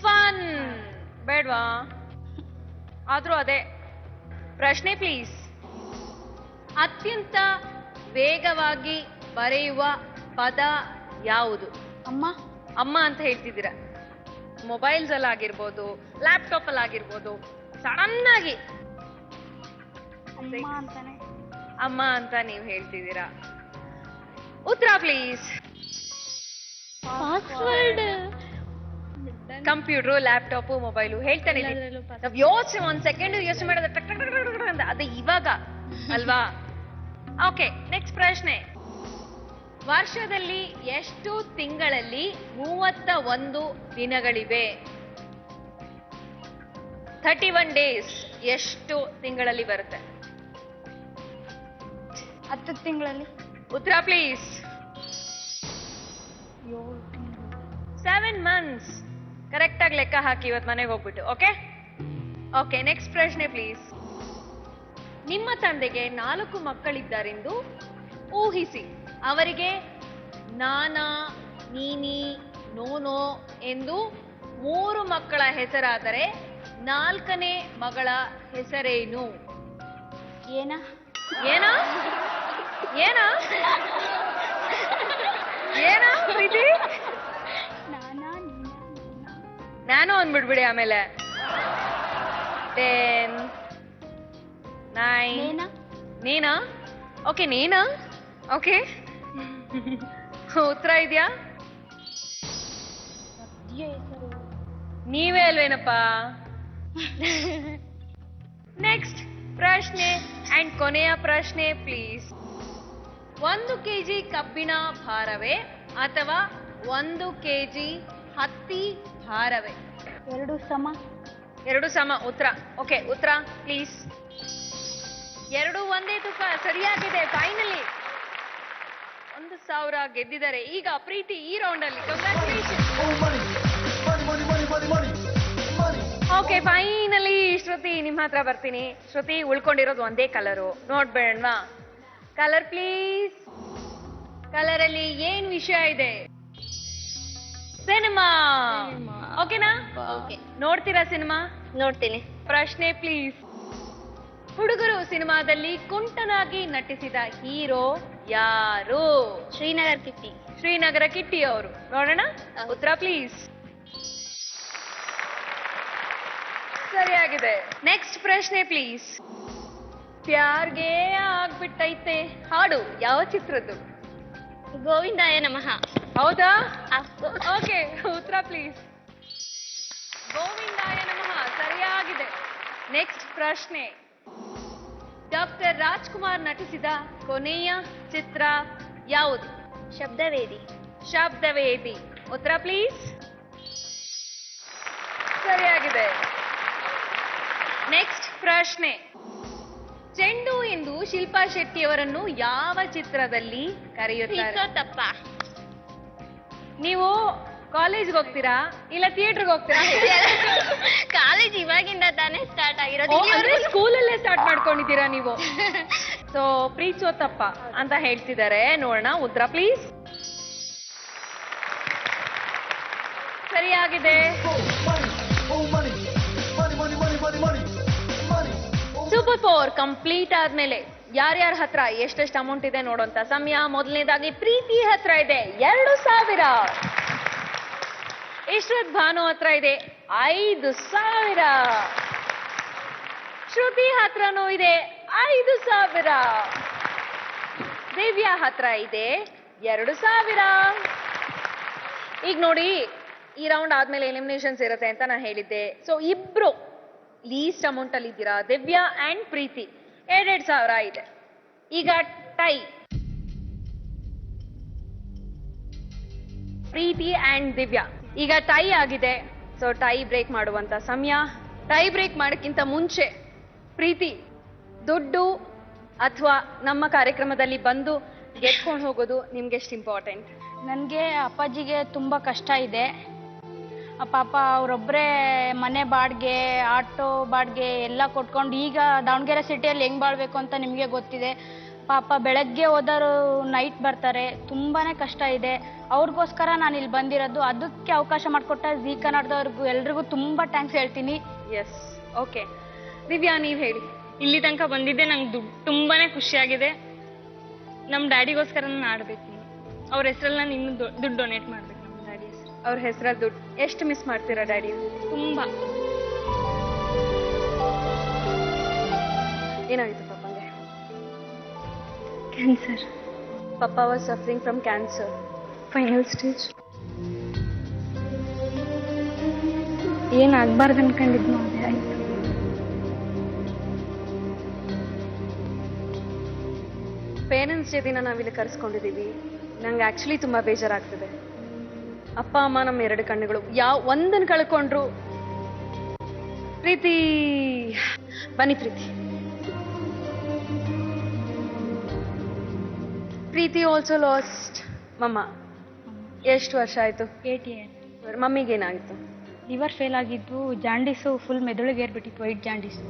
ಫನ್ ಬೇಡ್ವಾ? ಆದ್ರೂ ಅದೇ. ಪ್ರಶ್ನೆ ಪ್ಲೀಸ್. ಅತ್ಯಂತ ವೇಗವಾಗಿ ಬರೆಯುವ ಪದ ಯಾವುದು? ಅಮ್ಮ. ಅಮ್ಮ ಅಂತ ಹೇಳ್ತಿದ್ದೀರಾ. ಮೊಬೈಲ್ಸ್ ಅಲ್ಲಿ ಆಗಿರ್ಬೋದು, ಲ್ಯಾಪ್ಟಾಪ್ ಅಲ್ಲಿ ಆಗಿರ್ಬೋದು, ಸಡನ್ ಆಗಿ ಅಮ್ಮ ಅಂತಾನೆ. ಅಮ್ಮ ಅಂತ ನೀವು ಹೇಳ್ತಿದ್ದೀರಾ. ಉತ್ತರ please. Password. Computer, laptop, mobile ಹೇಳ್ತಾನೆ. ನಾವ್ ಯೋಚನೆ ಒಂದ್ ಸೆಕೆಂಡ್ ಯೋಚನೆ ಮಾಡೋದು ಟಕ್ ಟಕ್ ಟಕ್ ಟಕ್ ಅಂತ ಅದೇ ಇವಾಗ ಅಲ್ವಾ? ಓಕೆ, ನೆಕ್ಸ್ಟ್ ಪ್ರಶ್ನೆ. ವರ್ಷದಲ್ಲಿ ಎಷ್ಟು ತಿಂಗಳಲ್ಲಿ 31 ದಿನಗಳಿವೆ? 31 ಡೇಸ್ ಎಷ್ಟು ತಿಂಗಳಲ್ಲಿ ಬರುತ್ತೆ? 10 ತಿಂಗಳಲ್ಲಿ. ಉತ್ತರ ಪ್ಲೀಸ್. 7 months. ಕರೆಕ್ಟ್ ಆಗಿ ಲೆಕ್ಕ ಹಾಕಿ ಇವತ್ತು ಮನೆಗೆ ಹೋಗ್ಬಿಟ್ಟು. ಓಕೆ, ನೆಕ್ಸ್ಟ್ ಪ್ರಶ್ನೆ ಪ್ಲೀಸ್. ನಿಮ್ಮ ತಂದೆಗೆ 4 ಮಕ್ಕಳಿದ್ದಾರೆಂದು ಊಹಿಸಿ. ಅವರಿಗೆ ನಾನಾ, ನೀನಿ, ನೋನೋ ಎಂದು 3 ಮಕ್ಕಳ ಹೆಸರಾದರೆ 4ನೇ ಮಗಳ ಹೆಸರೇನು? ಏನ? ಏನ ಏನ ಏನ ಪ್ರೀತಿ? ನಾನು ಅಂದ್ಬಿಡ್ಬಿಡಿ ಆಮೇಲೆ. 10, 9. ನೀನಾ? ಓಕೆ, ನೀನಾ? ಓಕೆ, ಉತ್ತರ ಇದೆಯಾ? ನೀವೇ ಅಲ್ವೇನಪ್ಪ? ನೆಕ್ಸ್ಟ್ ಪ್ರಶ್ನೆ ಅಂಡ್ ಕೊನೆಯ ಪ್ರಶ್ನೆ ಪ್ಲೀಸ್. 1 kg ಕಬ್ಬಿಣ ಭಾರವೇ ಅಥವಾ 1 kg ಹತ್ತಿ ಭಾರವೇ? 2 ಸಮ. 2 ಸಮ. ಉತ್ತರ. ಓಕೆ, ಉತ್ತರ ಪ್ಲೀಸ್. 2 ಒಂದೇ ತೂಕ. ಸರಿಯಾಗಿದೆ. ಫೈನಲಿ 1,000 ಗೆದ್ದಿದ್ದಾರೆ. ಈಗ ಪ್ರೀತಿ ಈ ರೌಂಡ್ ಅಲ್ಲಿ. ಕಂಗ್ರ್ಯಾಚುಲೇಷನ್. ಓಕೆ, ಫೈನಲಿ ಶ್ರುತಿ ನಿಮ್ಮ ಹತ್ರ ಬರ್ತೀನಿ. ಶ್ರುತಿ, ಉಳ್ಕೊಂಡಿರೋದು ಒಂದೇ ಕಲರು, ನೋಡ್ಬೇಡವಾ? Colour please. ಕಲರ್ ಅಲ್ಲಿ ಏನ್ ವಿಷಯ ಇದೆ? ಸಿನಿಮಾ. ಓಕೆನಾ? ಓಕೆ, ನೋಡ್ತೀರಾ ಸಿನಿಮಾ? ನೋಡ್ತೀನಿ. ಪ್ರಶ್ನೆ ಪ್ಲೀಸ್. ಹುಡುಗರು ಸಿನಿಮಾದಲ್ಲಿ ಕುಂಟನಾಗಿ ನಟಿಸಿದ ಹೀರೋ ಯಾರು? ಶ್ರೀನಗರ್ ಕಿಟ್ಟಿ. ಶ್ರೀನಗರ ಕಿಟ್ಟಿ ಅವರು. ನೋಡೋಣ, ಉತ್ತರ ಪ್ಲೀಸ್. ಸರಿಯಾಗಿದೆ. ನೆಕ್ಸ್ಟ್ ಪ್ರಶ್ನೆ ಪ್ಲೀಸ್. ಪ್ಯಾರ್ಗೆ ಆಗ್ಬಿಟ್ಟೈತೆ ಹಾಡು ಯಾವ ಚಿತ್ರದ್ದು? ಗೋವಿಂದಾಯ ನಮಃ. ಹೌದಾ? ಅಫ್ಕೋರ್ಸ್. ಓಕೆ, ಉತ್ತರ ಪ್ಲೀಸ್. ಗೋವಿಂದಾಯ ನಮಃ ಸರಿಯಾಗಿದೆ. ನೆಕ್ಸ್ಟ್ ಪ್ರಶ್ನೆ. ಡಾಕ್ಟರ್ ರಾಜ್ಕುಮಾರ್ ನಟಿಸಿದ ಕೊನೆಯ ಚಿತ್ರ ಯಾವುದು? ಶಬ್ದವೇದಿ. ಶಬ್ದವೇದಿ. ಉತ್ತರ ಪ್ಲೀಸ್. ಸರಿಯಾಗಿದೆ. ನೆಕ್ಸ್ಟ್ ಪ್ರಶ್ನೆ. ಚೆಂಡು ಎಂದು ಶಿಲ್ಪಾ ಶೆಟ್ಟಿಯವರನ್ನು ಯಾವ ಚಿತ್ರದಲ್ಲಿ ಕರೆಯುತ್ತಾರೆ? ತಪ್ಪ. ನೀವು ಕಾಲೇಜ್ಗೆ ಹೋಗ್ತೀರಾ ಇಲ್ಲ ಥಿಯೇಟರ್ಗೆ ಹೋಗ್ತೀರಾ? ಕಾಲೇಜ್ ಇವಾಗಿಂದ ತಾನೇ ಸ್ಟಾರ್ಟ್ ಆಗಿರೋದು. ಸ್ಕೂಲಲ್ಲೇ ಸ್ಟಾರ್ಟ್ ಮಾಡ್ಕೊಂಡಿದ್ದೀರಾ ನೀವು? ಸೊ ಪ್ರೀತಿಸೋ ತಪ್ಪ ಅಂತ ಹೇಳ್ತಿದ್ದಾರೆ. ನೋಡೋಣ, ಉತ್ತರ ಪ್ಲೀಸ್. ಸರಿಯಾಗಿದೆ. ಸೂಪರ್ 4 ಕಂಪ್ಲೀಟ್ ಆದ್ಮೇಲೆ ಯಾರ್ಯಾರ ಹತ್ರ ಎಷ್ಟೆಷ್ಟು ಅಮೌಂಟ್ ಇದೆ ನೋಡುವಂತ ಸಮಯ. ಮೊದಲನೇದಾಗಿ ಪ್ರೀತಿ ಹತ್ರ ಇದೆ 2000. ಇಶ್ರತ್ ಭಾನು ಹತ್ರ ಇದೆ 5000. ಶ್ರುತಿ ಹತ್ರನೂ ಇದೆ 5000. ದಿವ್ಯಾ ಹತ್ರ ಇದೆ 2000. ಈಗ ನೋಡಿ, ಈ ರೌಂಡ್ ಆದ್ಮೇಲೆ ಎಲಿಮಿನೇಷನ್ಸ್ ಇರುತ್ತೆ ಅಂತ ನಾನು ಹೇಳಿದ್ದೆ. ಸೊ ಇಬ್ರು ಲೀಸ್ಟ್ ಅಮೌಂಟ್ ಅಲ್ಲಿ ಇದ್ದೀರಾ, ದಿವ್ಯಾ ಅಂಡ್ ಪ್ರೀತಿ. 2000 ಇದೆ. ಈಗ ಟೈ. ಪ್ರೀತಿ ಅಂಡ್ ದಿವ್ಯಾ ಈಗ ಟೈ ಆಗಿದೆ. ಸೊ ಟೈ ಬ್ರೇಕ್ ಮಾಡುವಂತ ಸಮಯ. ಟೈ ಬ್ರೇಕ್ ಮಾಡೋಕ್ಕಿಂತ ಮುಂಚೆ ಪ್ರೀತಿ, ದುಡ್ಡು ಅಥವಾ ನಮ್ಮ ಕಾರ್ಯಕ್ರಮದಲ್ಲಿ ಬಂದು ಗೆದ್ಕೊಂಡು ಹೋಗೋದು ನಿಮ್ಗೆ ಎಷ್ಟು ಇಂಪಾರ್ಟೆಂಟ್? ನನಗೆ ಅಪ್ಪಾಜಿಗೆ ತುಂಬ ಕಷ್ಟ ಇದೆ. ಪಾಪ ಅವರೊಬ್ಬರೇ ಮನೆ ಬಾಡಿಗೆ, ಆಟೋ ಬಾಡಿಗೆ ಎಲ್ಲ ಕೊಟ್ಕೊಂಡು ಈಗ ದಾವಣಗೆರೆ ಸಿಟಿಯಲ್ಲಿ ಹೆಂಗೆ ಬಾಳ್ಬೇಕು ಅಂತ ನಿಮಗೆ ಗೊತ್ತಿದೆ. ಪಾಪ ಬೆಳಗ್ಗೆ ಹೋದವರು ನೈಟ್ ಬರ್ತಾರೆ. ತುಂಬಾ ಕಷ್ಟ ಇದೆ. ಅವ್ರಿಗೋಸ್ಕರ ನಾನು ಇಲ್ಲಿ ಬಂದಿರೋದು. ಅದಕ್ಕೆ ಅವಕಾಶ ಮಾಡಿಕೊಟ್ಟ ಜೀ ಕನ್ನಡದವ್ರಿಗೂ ಎಲ್ರಿಗೂ ತುಂಬ ಥ್ಯಾಂಕ್ಸ್ ಹೇಳ್ತೀನಿ. S, okay. ದಿವ್ಯಾ, ನೀವು ಹೇಳಿ. ಇಲ್ಲಿ ತನಕ ಬಂದಿದ್ದೆ ನಂಗೆ ತುಂಬಾನೇ ಖುಷಿಯಾಗಿದೆ. ನಮ್ಮ ಡ್ಯಾಡಿಗೋಸ್ಕರ ನಾನು ಆಡ್ಬೇಕು. ಅವ್ರ ಹೆಸರಲ್ಲಿ ನಾನು ಇನ್ನೂ ದುಡ್ಡು ಡೊನೇಟ್ ಮಾಡ್ಬೇಕು. ನಮ್ಮ ಡ್ಯಾಡಿ ಹೆಸರು. ಅವ್ರ ಹೆಸರಲ್ಲಿ ದುಡ್ಡು ಎಷ್ಟು ಮಿಸ್ ಮಾಡ್ತೀರಾ ಡ್ಯಾಡಿ? ತುಂಬಾ. ಏನಾಗಿತ್ತು ಪಾಪಂಗೆ? Cancer. Papa was suffering from cancer, final stage. ಏನಾಗಬಾರ್ದು ಅನ್ಕೊಂಡಿದ್ನು ಅದೇ ಆಯ್ತು. ಪೇರೆಂಟ್ಸ್ ಡೇ ದಿನ ನಾವಿಲ್ಲಿ ಕರೆಸ್ಕೊಂಡಿದ್ದೀವಿ. ನಂಗೆ ಆಕ್ಚುಲಿ ತುಂಬಾ ಬೇಜಾರಾಗ್ತಿದೆ. ಅಪ್ಪ ಅಮ್ಮ ನಮ್ಮ 2 ಕಣ್ಣುಗಳು. ಒಂದನ್ನು ಕಳ್ಕೊಂಡ್ರು. ಪ್ರೀತಿ, ಬನ್ನಿ ಪ್ರೀತಿ. ಪ್ರೀತಿ ಆಲ್ಸೋ ಲಾಸ್ಟ್ ಮಮ್ಮ. ಎಷ್ಟು ವರ್ಷ ಆಯ್ತು? 8 years. ಮಮ್ಮಿಗೆ ಏನಾಗಿತ್ತು? ಲಿವರ್ ಫೇಲ್ ಆಗಿದ್ದು, ಜಾಂಡೀಸು ಫುಲ್ ಮೆದುಳಿಗೆ ಏರ್ಬಿಟ್ಟಿತ್ತು, ವೈಟ್ ಜಾಂಡೀಸ್.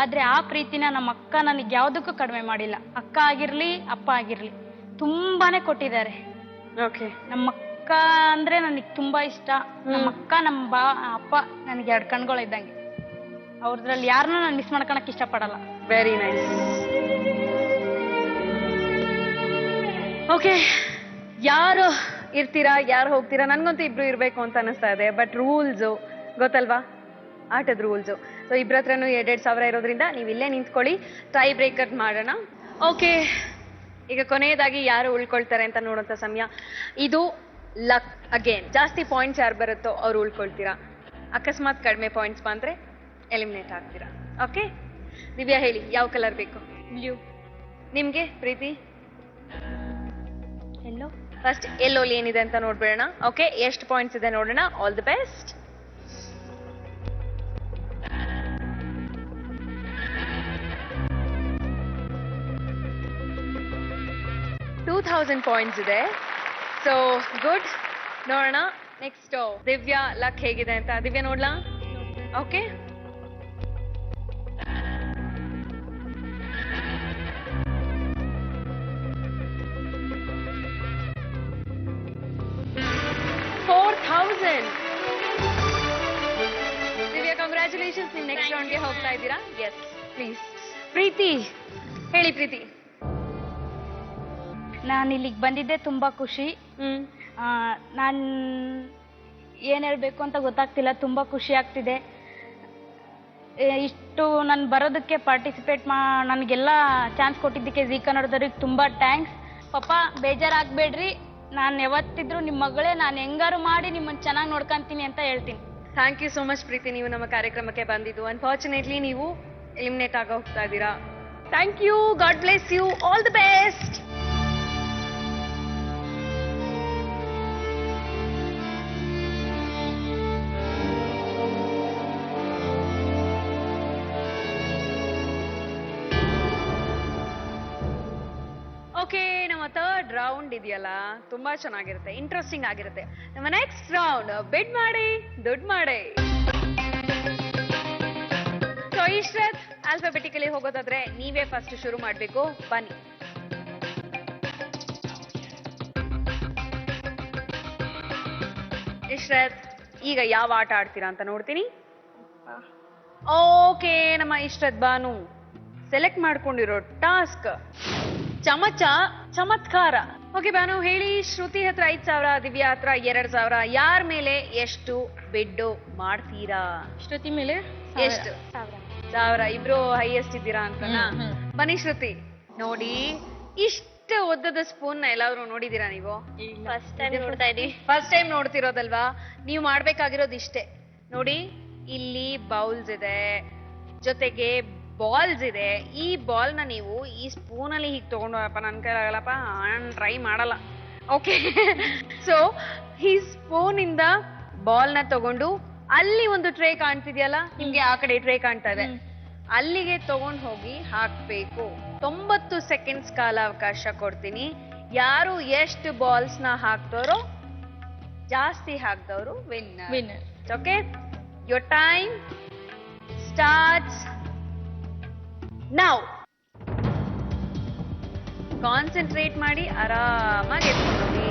ಆದರೆ ಆ ಪ್ರೀತಿನ ನಮ್ಮ ಅಕ್ಕ ನನಗೆ ಯಾವುದಕ್ಕೂ ಕಡಿಮೆ ಮಾಡಿಲ್ಲ. ಅಕ್ಕ ಆಗಿರಲಿ, ಅಪ್ಪ ಆಗಿರಲಿ ತುಂಬಾನೇ ಕೊಟ್ಟಿದ್ದಾರೆ. ಓಕೆ. ನಮ್ಮ ಅಕ್ಕ ಅಂದ್ರೆ ನನಗೆ ತುಂಬಾ ಇಷ್ಟ. ನಮ್ಮ ಅಕ್ಕ, ನಮ್ಮ ಅಪ್ಪ ನನಗೆ 2 ಕಣ್ಗಳಿದ್ದಂಗೆ. ಅವ್ರದ್ರಲ್ಲಿ ಯಾರನ್ನೂ ನಾನು ಮಿಸ್ ಮಾಡ್ಕೊಳಕ್ ಇಷ್ಟಪಡಲ್ಲ. Very nice. ಓಕೆ, ಯಾರು ಇರ್ತೀರಾ, ಯಾರು ಹೋಗ್ತೀರಾ? ನನ್ಗಂತೂ ಇಬ್ರು ಇರ್ಬೇಕು ಅಂತ ಅನಿಸ್ತಾ ಇದೆ. ಬಟ್ ರೂಲ್ಸು ಗೊತ್ತಲ್ವಾ, ಆಟದ ರೂಲ್ಸು. ಸೊ ಇಬ್ಬರ ಹತ್ರನೂ 2,000 ಇರೋದ್ರಿಂದ ನೀವು ಇಲ್ಲೇ ನಿಂತ್ಕೊಳ್ಳಿ. ಟೈ ಬ್ರೇಕರ್ ಮಾಡೋಣ. ಓಕೆ, ಈಗ ಕೊನೆಯದಾಗಿ ಯಾರು ಉಳ್ಕೊಳ್ತಾರೆ ಅಂತ ನೋಡುವಂಥ ಸಮಯ. ಇದು ಲಕ್ ಅಗೇನ್. ಜಾಸ್ತಿ ಪಾಯಿಂಟ್ಸ್ ಯಾರು ಬರುತ್ತೋ ಅವ್ರು ಉಳ್ಕೊಳ್ತೀರಾ. ಅಕಸ್ಮಾತ್ ಕಡಿಮೆ ಪಾಯಿಂಟ್ಸ್ ಬಂದರೆ ಎಲಿಮಿನೇಟ್ ಆಗ್ತೀರಾ. ಓಕೆ, ದಿವ್ಯಾ ಹೇಳಿ, ಯಾವ ಕಲರ್ ಬೇಕು? ಬ್ಲೂ. ನಿಮಗೆ ಪ್ರೀತಿ? ಎಲ್ಲೋ. ಫಸ್ಟ್ ಎಲ್ಲೋಲಿ ಏನಿದೆ ಅಂತ ನೋಡ್ಬೇಡೋಣ. ಓಕೆ, ಎಷ್ಟು ಪಾಯಿಂಟ್ಸ್ ಇದೆ ನೋಡೋಣ. All the best. 2000 ಪಾಯಿಂಟ್ಸ್ ಇದೆ. So good. ನೋಡೋಣ ನೆಕ್ಸ್ಟ್ ದಿವ್ಯಾ ಲಕ್ ಹೇಗಿದೆ ಅಂತ ದಿವ್ಯಾ ನೋಡ್ಲಾ? Okay, Divya congratulations. ನೀವು ನೆಕ್ಸ್ಟ್ ರೌಂಡ್ಗೆ ಹೋಗ್ತಾ ಇದ್ದೀರಾ? Yes please. ಪ್ರೀತಿ ಹೇಳಿ ಪ್ರೀತಿ. ನಾನು ಇಲ್ಲಿಗೆ ಬಂದಿದ್ದೆ ತುಂಬ ಖುಷಿ. ನಾನು ಏನು ಹೇಳಬೇಕು ಅಂತ ಗೊತ್ತಾಗ್ತಿಲ್ಲ, ತುಂಬ ಖುಷಿ ಆಗ್ತಿದೆ. ಇಷ್ಟು ನಾನು ಬರೋದಕ್ಕೆ ಪಾರ್ಟಿಸಿಪೇಟ್ ನನಗೆಲ್ಲ ಚಾನ್ಸ್ ಕೊಟ್ಟಿದ್ದಕ್ಕೆ ಜೀ ಕನ್ನಡದವ್ರಿಗೆ ತುಂಬ ಥ್ಯಾಂಕ್ಸ್. ಪಾಪ ಬೇಜಾರಾಗಬೇಡ್ರಿ, ನಾನು ಯಾವತ್ತಿದ್ರು ನಿಮ್ಮ ಮಗಳೇ, ನಾನು ಹೆಂಗಾರು ಮಾಡಿ ನಿಮ್ಮನ್ನು ಚೆನ್ನಾಗಿ ನೋಡ್ಕೊಂತೀನಿ ಅಂತ ಹೇಳ್ತೀನಿ. ಥ್ಯಾಂಕ್ ಯು ಸೋ ಮಚ್ ಪ್ರೀತಿ, ನೀವು ನಮ್ಮ ಕಾರ್ಯಕ್ರಮಕ್ಕೆ ಬಂದಿದ್ದು. ಅನ್ಫಾರ್ಚುನೇಟ್ಲಿ ನೀವು ಎಲಿಮಿನೇಟ್ ಆಗ ಹೋಗ್ತಾ ಇದ್ದೀರಾ. Thank you, god bless you, all the best. Okay, ನಮ್ಮ ಥರ್ಡ್ ರೌಂಡ್ ಇದೆಯಲ್ಲ ತುಂಬಾ ಚೆನ್ನಾಗಿರುತ್ತೆ, ಇಂಟ್ರೆಸ್ಟಿಂಗ್ ಆಗಿರುತ್ತೆ. ನಮ್ಮ ನೆಕ್ಸ್ಟ್ ರೌಂಡ್ ಬಿಡ್ ಮಾಡಿ ದುಡ್ಡು ಮಾಡಿ. ಸೊ ಇಶ್ರತ್, ಆಲ್ಫಾಬೆಟಿಕಲಿ ಹೋಗೋದಾದ್ರೆ ನೀವೇ ಫಸ್ಟ್ ಶುರು ಮಾಡ್ಬೇಕು, ಬನ್ನಿ. ಇಶ್ರತ್, ಈಗ ಯಾವ ಆಟ ಆಡ್ತೀರಾ ಅಂತ ನೋಡ್ತೀನಿ. ಓಕೆ, ನಮ್ಮ ಇಶ್ರತ್ ಬಾನು ಸೆಲೆಕ್ಟ್ ಮಾಡ್ಕೊಂಡಿರೋ ಟಾಸ್ಕ್ ಚಮಚ ಚಮತ್ಕಾರ. ಓಕೆ ಬಾನು ಹೇಳಿ. ಶ್ರುತಿ ಹತ್ರ 5,000, ದಿವ್ಯಾ ಹತ್ರ 2,000. ಯಾರ ಮೇಲೆ ಎಷ್ಟು ಬಿಡ್ಡು ಮಾಡ್ತೀರಾ? ಶ್ರುತಿ ಮೇಲೆ ಎಷ್ಟು? 1,000. ಇಬ್ರು ಹೈಯೆಸ್ಟ್ ಇದ್ದೀರಾ ಅಂತನಾ? ಬನ್ನಿ ಶ್ರುತಿ, ನೋಡಿ ಇಷ್ಟು ಉದ್ದದ ಸ್ಪೂನ್ ಎಲ್ಲಾದ್ರೂ ನೋಡಿದೀರಾ ನೀವು? ಫಸ್ಟ್ ಟೈಮ್ ನೋಡ್ತಾ ಇದೀವಿ. ಫಸ್ಟ್ ಟೈಮ್ ನೋಡ್ತಿರೋದಲ್ವಾ? ನೀವು ಮಾಡ್ಬೇಕಾಗಿರೋದು ಇಷ್ಟೇ ನೋಡಿ. ಇಲ್ಲಿ ಬೌಲ್ಸ್ ಇದೆ, ಜೊತೆಗೆ ಬಾಲ್ಸ್ ಇದೆ. ಈ ಬಾಲ್ ನ ನೀವು ಈ ಸ್ಪೂನ್ ಅಲ್ಲಿ ಹೀಗೆ ತಗೊಂಡಪ್ಪ, ನನ್ ಕೈಲಾಗಲ್ಲಪ್ಪ, ನಾನು ಟ್ರೈ ಮಾಡಲ್ಲ. ಓಕೆ, ಸೊ ಈ ಸ್ಪೂನ್ ಇಂದ ಬಾಲ್ ನ ತಗೊಂಡು ಅಲ್ಲಿ ಒಂದು ಟ್ರೇ ಕಾಣ್ತಿದ್ಯಲ್ಲ ನಿಮ್ಗೆ, ಆ ಕಡೆ ಟ್ರೇ ಕಾಣ್ತಾ ಇದೆ, ಅಲ್ಲಿಗೆ ತಗೊಂಡ್ ಹೋಗಿ ಹಾಕ್ಬೇಕು. 90 ಸೆಕೆಂಡ್ಸ್ ಕಾಲಾವಕಾಶ ಕೊಡ್ತೀನಿ. ಯಾರು ಎಷ್ಟು ಬಾಲ್ಸ್ ನ ಹಾಕ್ತಾರೋ, ಜಾಸ್ತಿ ಹಾಕ್ದವರು winner. Okay, your time starts now. Concentrate ಮಾಡಿ ಆರಾಮಾಗಿ ಎತ್ಕೊಂಡೋಗಿ.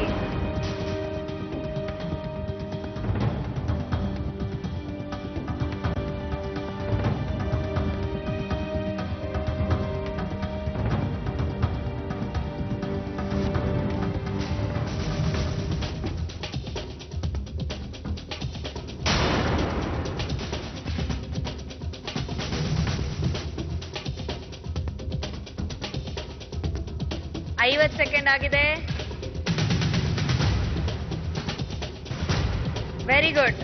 ಸೆಕೆಂಡ್ ಆಗಿದೆ. Very good.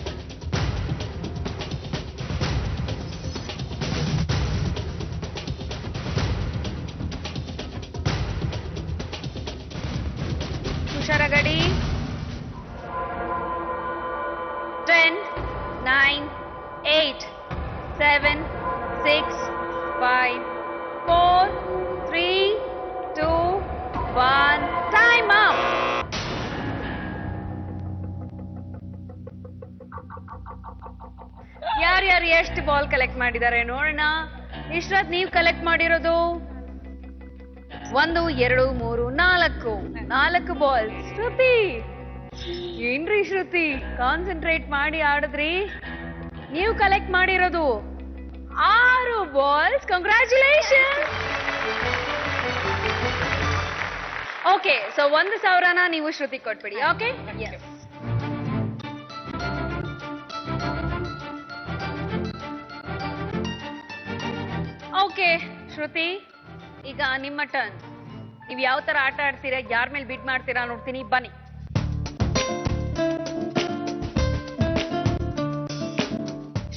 ಹುಷಾರಾಗಡಿ. 10, 9, 8, 7, 6, 5, 4, 3, 2, 1. Time up. ಯಾರ್ಯಾರು ಎಷ್ಟು ಬಾಲ್ ಕಲೆಕ್ಟ್ ಮಾಡಿದ್ದಾರೆ ನೋಡೋಣ. ಇಶ್ರತ್, ನೀವು ಕಲೆಕ್ಟ್ ಮಾಡಿರೋದು 1, 2, 3, 4 ಬಾಲ್ಸ್. ಶ್ರುತಿ, ಏನ್ರಿ ಶ್ರುತಿ, ಕಾನ್ಸಂಟ್ರೇಟ್ ಮಾಡಿ ಆಡಿದ್ರಿ. ನೀವು ಕಲೆಕ್ಟ್ ಮಾಡಿರೋದು 6 ಬಾಲ್ಸ್. ಕಂಗ್ರ್ಯಾಚುಲೇಷನ್. ಓಕೆ, ಸೊ 1,000ನ ನೀವು ಶ್ರುತಿ ಕೊಟ್ಬಿಡಿ. ಓಕೆ, ಓಕೆ ಶ್ರುತಿ, ಈಗ ನಿಮ್ಮ ಟರ್ನ್. ನೀವು ಯಾವ ತರ ಆಟ ಆಡ್ತೀರಾ, ಯಾರ ಮೇಲೆ ಬಿಡ್ ಮಾಡ್ತೀರಾ ನೋಡ್ತೀನಿ, ಬನ್ನಿ.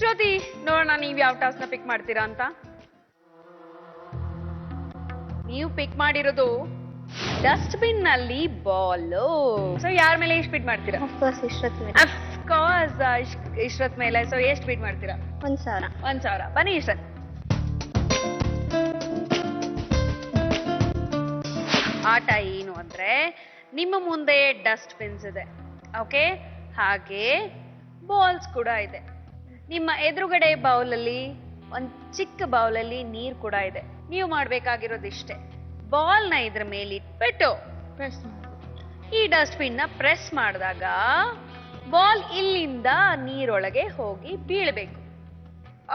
ಶ್ರುತಿ, ನೋಡೋಣ ನೀವು ಯಾವ ಟಾಸ್ಕ್ ನ ಪಿಕ್ ಮಾಡ್ತೀರಾ ಅಂತ. ನೀವು ಪಿಕ್ ಮಾಡಿರೋದು ಡಸ್ಟ್ಬಿನ್ ನಲ್ಲಿ ಬಾಲ್. ಸೊ ಯಾರ ಮೇಲೆ ಎಷ್ಟು ಬಿಡ್ ಮಾಡ್ತೀರಾ? ಅಫ್ಕೋರ್ಸ್ ಇಶ್ರತ್ ಮೇಲೆ. ಸೊ ಎಷ್ಟು ಬಿಡ್ ಮಾಡ್ತೀರಾ? 1,000. 1,000. ಬನ್ನಿ ಇಶ್ರತ್. ಆಟ ಏನು ಅಂದ್ರೆ, ನಿಮ್ಮ ಮುಂದೆ ಡಸ್ಟ್ ಬಿನ್ಸ್ ಇದೆ. ಓಕೆ, ಹಾಗೆ ಬಾಲ್ಸ್ ಕೂಡ ಇದೆ. ನಿಮ್ಮ ಎದುರುಗಡೆ ಬೌಲಲ್ಲಿ ಒಂದ್ ಚಿಕ್ಕ ಬೌಲಲ್ಲಿ ನೀರ್ ಕೂಡ ಇದೆ. ನೀವು ಮಾಡ್ಬೇಕಾಗಿರೋದು ಇಷ್ಟೇ, ಬಾಲ್ನ ಇದ್ರ ಮೇಲೆ ಇಟ್ಬಿಟ್ಟು ಈ ಡಸ್ಟ್ಬಿನ್ ನ ಪ್ರೆಸ್ ಮಾಡಿದಾಗ ಬಾಲ್ ಇಲ್ಲಿಂದ ನೀರೊಳಗೆ ಹೋಗಿ ಬೀಳ್ಬೇಕು.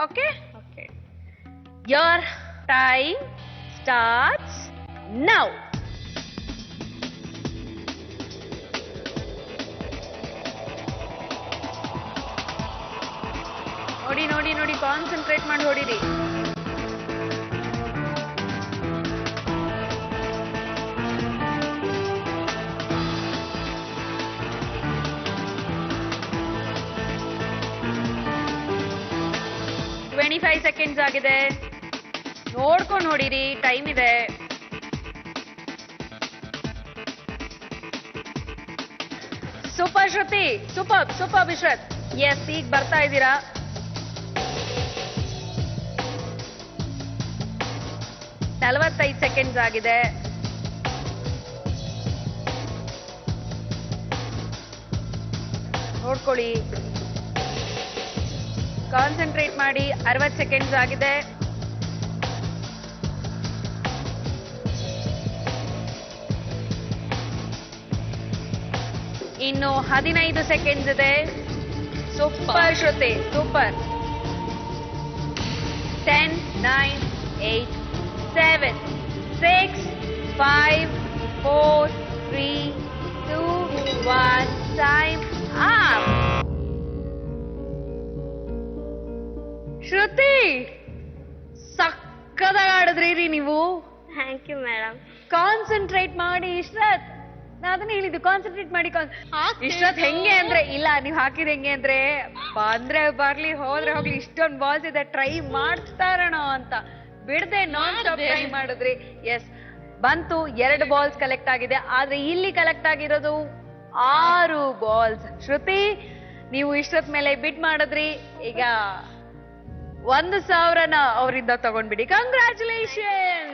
Okay, your time starts now. ನೋಡಿ ನೋಡಿ ನೋಡಿ, ಕಾನ್ಸಂಟ್ರೇಟ್ ಮಾಡಿ ಹೊಡಿರಿ. ಟ್ವೆಂಟಿ 25 ಸೆಕೆಂಡ್ಸ್ ಆಗಿದೆ. ನೋಡ್ಕೊಂಡು ಹೊಡಿರಿ, ಟೈಮ್ ಇದೆ. ಸೂಪರ್ ಶ್ರುತಿ, ಸೂಪರ್ ಸೂಪರ್ ವಿಶ್ರತ್. ಎಸ್, ಈಗ ಬರ್ತಾ ಇದ್ದೀರಾ. ನಲವತ್ತೈದು ಸೆಕೆಂಡ್ಸ್ ಆಗಿದೆ. ನೋಡ್ಕೊಳ್ಳಿ, ಕಾನ್ಸಂಟ್ರೇಟ್ ಮಾಡಿ. 60 ಸೆಕೆಂಡ್ಸ್ ಆಗಿದೆ. ಇನ್ನು 15 ಸೆಕೆಂಡ್ಸ್ ಇದೆ. ಸೂಪರ್ ಶ್ರುತಿ, ಸೂಪರ್. 10, 9, 8, 7, 6, 5, 4, 3, 2, 1. Time up. ಶ್ರುತಿ, ಸಕ್ಕದಾಗಿ ಆಡಿದ್ರಿ ನೀವು. Thank you madam. ಕಾನ್ಸಂಟ್ರೇಟ್ ಮಾಡಿ ಇಶ್ರತ್. ನಾ ಅದನ್ನ ಹೇಳಿದ್ದು, ಕಾನ್ಸಂಟ್ರೇಟ್ ಮಾಡಿ. ಇಶ್ರತ್ ಹೆಂಗೆ ಅಂದ್ರೆ, ಇಲ್ಲ ನೀವ್ ಹಾಕಿದ ಹೆಂಗೆ ಅಂದ್ರೆ, ಬಂದ್ರೆ ಬರ್ಲಿ ಹೋದ್ರೆ ಹೋಗ್ಲಿ, ಇಷ್ಟೊಂದು ಬಾಲ್ಸ್ ಇದೆ, ಟ್ರೈ ಮಾಡ್ತಾ ಇರೋಣ ಅಂತ ಬಿಡದೆ ನಾನ್ ಸ್ಟಾಪ್ ಟ್ರೈ ಮಾಡಿದ್ರಿ. ಎಸ್, ಬಂತು. 2 ಬಾಲ್ಸ್ ಕಲೆಕ್ಟ್ ಆಗಿದೆ. ಆದ್ರೆ ಇಲ್ಲಿ ಕಲೆಕ್ಟ್ ಆಗಿರೋದು 6 ಬಾಲ್ಸ್. ಶ್ರುತಿ, ನೀವು ಇಷ್ಟೊತ್ ಮೇಲೆ ಬಿಡ್ ಮಾಡಿದ್ರಿ. ಈಗ 1,000ನ ಅವರಿಂದ ತಗೊಂಡ್ಬಿಡಿ. ಕಂಗ್ರ್ಯಾಚುಲೇಷನ್.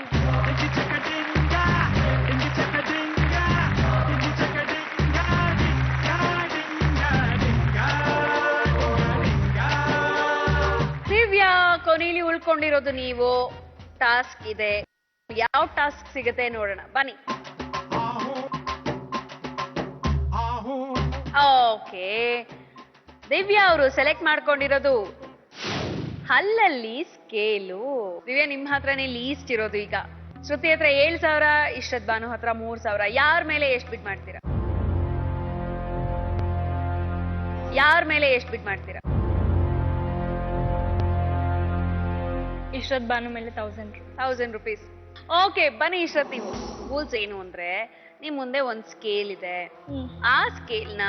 ದಿವ್ಯಾ, ಕೊನೆಯಲ್ಲಿ ಉಳ್ಕೊಂಡಿರೋದು ನೀವು. ಟಾಸ್ಕ್ ಇದೆ. ಯಾವ ಟಾಸ್ಕ್ ಸಿಗುತ್ತೆ ನೋಡೋಣ, ಬನ್ನಿ. ಓಕೆ, ದಿವ್ಯಾ ಅವರು ಸೆಲೆಕ್ಟ್ ಮಾಡ್ಕೊಂಡಿರೋದು ಹಲ್ಲಲ್ಲಿ ಸ್ಕೇಲು. ದಿವ್ಯಾ, ನಿಮ್ ಹತ್ರನೇ ಲೀಸ್ಟ್ ಇರೋದು ಈಗ. ಶ್ರುತಿ ಹತ್ರ 7,000, ಇಷ್ಟದ್ ಭಾನು ಹತ್ರ 3,000. ಯಾರ ಮೇಲೆ ಎಷ್ಟು ಬಿಡ್ ಮಾಡ್ತೀರಾ? ಯಾರ ಮೇಲೆ ಎಷ್ಟು ಬಿಡ್ ಮಾಡ್ತೀರಾ? ಇಷ್ಟೊತ್ ಬಾನು ಮೇಲೆ 1000 rupees. ಓಕೆ, ಬನ್ನಿ ಇಷ್ಟೊತ್. ನೀವು ರೂಲ್ಸ್ ಏನು ಅಂದ್ರೆ, ನಿಮ್ ಮುಂದೆ ಒಂದ್ ಸ್ಕೇಲ್ ಇದೆ. ಆ ಸ್ಕೇಲ್ನ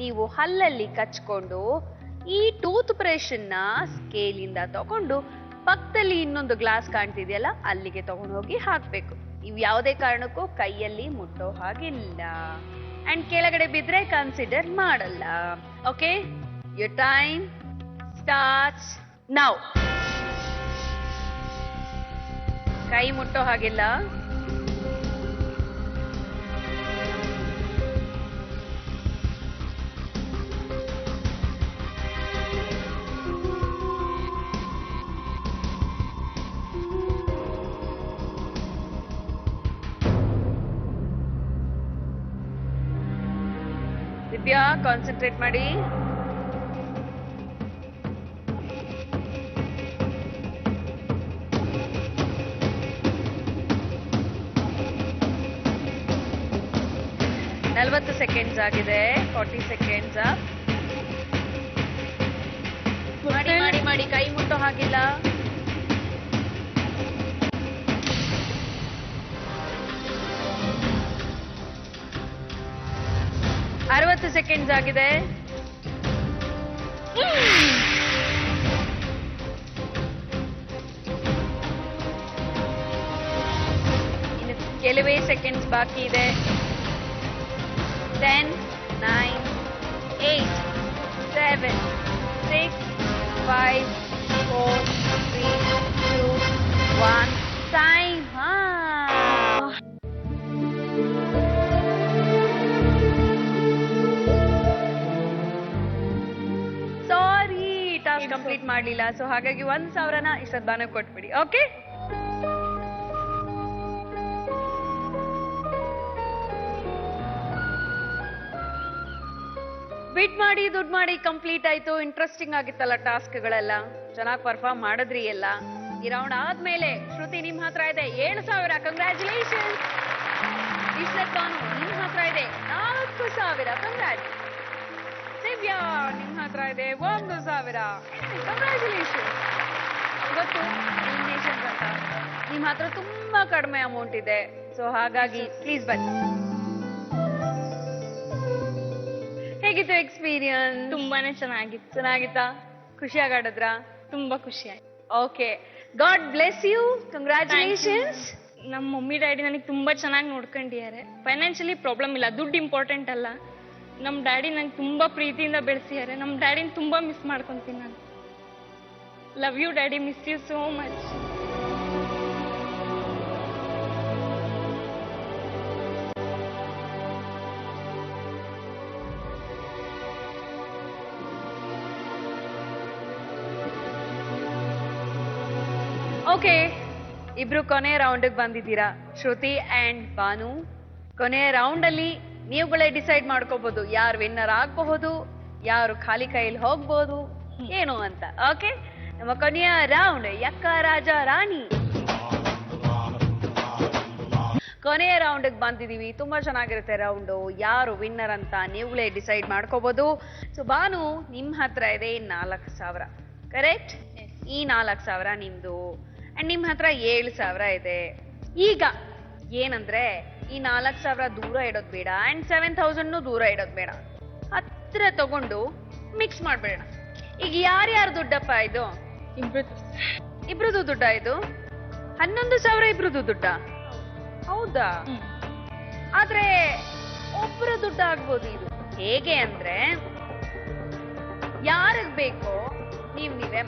ನೀವು ಹಲ್ಲಲ್ಲಿ ಕಚ್ಕೊಂಡು ಈ ಟೂತ್ ಬ್ರಷ್ ನ ಸ್ಕೇಲ್ ಇಂದ ತಗೊಂಡು ಪಕ್ಕದಲ್ಲಿ ಇನ್ನೊಂದು ಗ್ಲಾಸ್ ಕಾಣ್ತಿದೆಯಲ್ಲ, ಅಲ್ಲಿಗೆ ತಗೊಂಡು ಹೋಗಿ ಹಾಕ್ಬೇಕು. ಇವ್ ಯಾವುದೇ ಕಾರಣಕ್ಕೂ ಕೈಯಲ್ಲಿ ಮುಟ್ಟೋ ಹಾಗಿಲ್ಲ. ಅಂಡ್ ಕೆಳಗಡೆ ಬಿದ್ರೆ ಕನ್ಸಿಡರ್ ಮಾಡಲ್ಲ. Okay, your time starts now. ಕೈ ಮುಟ್ಟೋ ಹಾಗಿಲ್ಲ. ದಿವ್ಯಾ, ಕಾನ್ಸಂಟ್ರೇಟ್ ಮಾಡಿ. ನಲವತ್ತು ಸೆಕೆಂಡ್ಸ್ ಆಗಿದೆ. 40 ಸೆಕೆಂಡ್ಸ್. ಮಾಡಿ ಮಾಡಿ ಮಾಡಿ, ಕೈ ಮುಟ್ಟೋ ಹಾಗಿಲ್ಲ. ಅರವತ್ತು ಸೆಕೆಂಡ್ಸ್ ಆಗಿದೆ. ಇನ್ನು ಕೆಲವೇ ಸೆಕೆಂಡ್ಸ್ ಬಾಕಿ ಇದೆ. 10, 9, 8, 7, 6, 5, 4, 3, 2, 1. Time. ಟಾಸ್ಕ್ ಕಂಪ್ಲೀಟ್ ಮಾಡ್ಲಿಲ್ಲ. ಸೊ ಹಾಗಾಗಿ 1,000ನ ಇಷ್ಟೊತ್ತು ಬಾನು ಕೊಟ್ಬಿಡಿ. ಓಕೆ, ಬಿಟ್ ಮಾಡಿ ದುಡ್ಡು ಮಾಡಿ ಕಂಪ್ಲೀಟ್ ಆಯ್ತು. ಇಂಟ್ರೆಸ್ಟಿಂಗ್ ಆಗಿತ್ತಲ್ಲ ಟಾಸ್ಕ್ಗಳೆಲ್ಲ, ಚೆನ್ನಾಗಿ ಪರ್ಫಾರ್ಮ್ ಮಾಡಿದ್ರಿ ಎಲ್ಲ. ಈ ರೌಂಡ್ ಆದ್ಮೇಲೆ ಶ್ರುತಿ ನಿಮ್ ಹತ್ರ ಇದೆ 7,000. ಕಂಗ್ರ್ಯಾಚುಲೇಷನ್. ಇಷ್ಟೊತ್ತು ಬಾನು ನಿಮ್ ಹತ್ರ ಇದೆ 4,000. ಕಂಗ್ರ್ಯಾಚುಲೇಷನ್. ದಿವ್ಯಾ ನಿಮ್ ಹತ್ರ ಇದೆ 1,000. ಕಂಗ್ರ್ಯಾಚುಲೇಷನ್. ಇವತ್ತು ಎಲಿಮಿನೇಷನ್ ಅಂತ ನಿಮ್ ಹತ್ರ ತುಂಬಾ ಕಡಿಮೆ ಅಮೌಂಟ್ ಇದೆ. ಸೊ ಹಾಗಾಗಿ ಪ್ಲೀಸ್ ಬನ್ನಿ. ಹೇಗಿತ್ತು ಎಕ್ಸ್ಪೀರಿಯನ್ಸ್? ತುಂಬಾನೇ ಚೆನ್ನಾಗಿತ್ತು. ಚೆನ್ನಾಗಿತ್ತಾ? ಖುಷಿಯಾಗಿ ಆಡಿದ್ರಾ? ತುಂಬಾ ಖುಷಿ ಆಯ್ತು. Okay, god bless you. Congratulations. ನಮ್ಮ ಮಮ್ಮಿ ಡ್ಯಾಡಿ ನನಗೆ ತುಂಬಾ ಚೆನ್ನಾಗಿ ನೋಡ್ಕೊಂಡಿದ್ದಾರೆ. ಫೈನಾನ್ಷಿಯಲಿ ಪ್ರಾಬ್ಲಮ್ ಇಲ್ಲ, ದುಡ್ಡು ಇಂಪಾರ್ಟೆಂಟ್ ಅಲ್ಲ. ನಮ್ಮ ಡ್ಯಾಡಿ ನಂಗೆ ತುಂಬಾ ಪ್ರೀತಿಯಿಂದ ಬೆಳೆಸಿದ್ದಾರೆ. ನಮ್ಮ ಡ್ಯಾಡಿನ ತುಂಬಾ ಮಿಸ್ ಮಾಡ್ಕೊಂತೀನಿ ನಾನು. Love you daddy, miss you so much. Okay, ಇಬ್ರು ಕೊನೆಯ ರೌಂಡ್ ಬಂದಿದ್ದೀರಾ, ಶ್ರುತಿ ಅಂಡ್ ಬಾನು. ಕೊನೆಯ ರೌಂಡ್ ಅಲ್ಲಿ ನೀವುಗಳೇ ಡಿಸೈಡ್ ಮಾಡ್ಕೋಬಹುದು ಯಾರು ವಿನ್ನರ್ ಆಗಬಹುದು, ಯಾರು ಖಾಲಿ ಕೈಯಲ್ಲಿ ಹೋಗ್ಬೋದು ಏನು ಅಂತ. ಓಕೆ, ನಮ್ಮ ಕೊನೆಯ ರೌಂಡ್ ಯಕ್ಕ ರಾಜ ರಾಣಿ. ಕೊನೆಯ ರೌಂಡ್ ಬಂದಿದೀವಿ. ತುಂಬಾ ಚೆನ್ನಾಗಿರುತ್ತೆ ರೌಂಡ್. ಯಾರು ವಿನ್ನರ್ ಅಂತ ನೀವುಗಳೇ ಡಿಸೈಡ್ ಮಾಡ್ಕೋಬಹುದು. ಸೊ ಬಾನು ನಿಮ್ ಹತ್ರ ಇದೆ 4,000. ಕರೆಕ್ಟ್? ಈ 4,000 ನಿಮ್ದು. ಅಂಡ್ ನಿಮ್ ಹತ್ರ 7,000 ಇದೆ. ಈಗ ಏನಂದ್ರೆ ಈ 4,000 ದೂರ ಇಡೋದ್ ಬೇಡ ಅಂಡ್ 7,000 ದೂರ ಇಡೋದ್ ಬೇಡ, ಹತ್ರ ತಗೊಂಡು ಮಿಕ್ಸ್ ಮಾಡ್ಬೇಡ. ಈಗ ಯಾರ್ಯಾರು ದುಡ್ಡಪ್ಪ ಇದು? ಇಬ್ರದು ದುಡ್ಡ ಇದು? 11,000 ಇಬ್ರದು ದುಡ್ಡ? ಹೌದಾ? ಆದ್ರೆ ಒಬ್ಬರ ದುಡ್ಡ ಆಗ್ಬೋದು ಇದು. ಹೇಗೆ ಅಂದ್ರೆ ಯಾರಿಗ್ ಬೇಕೋ ನೀವೇ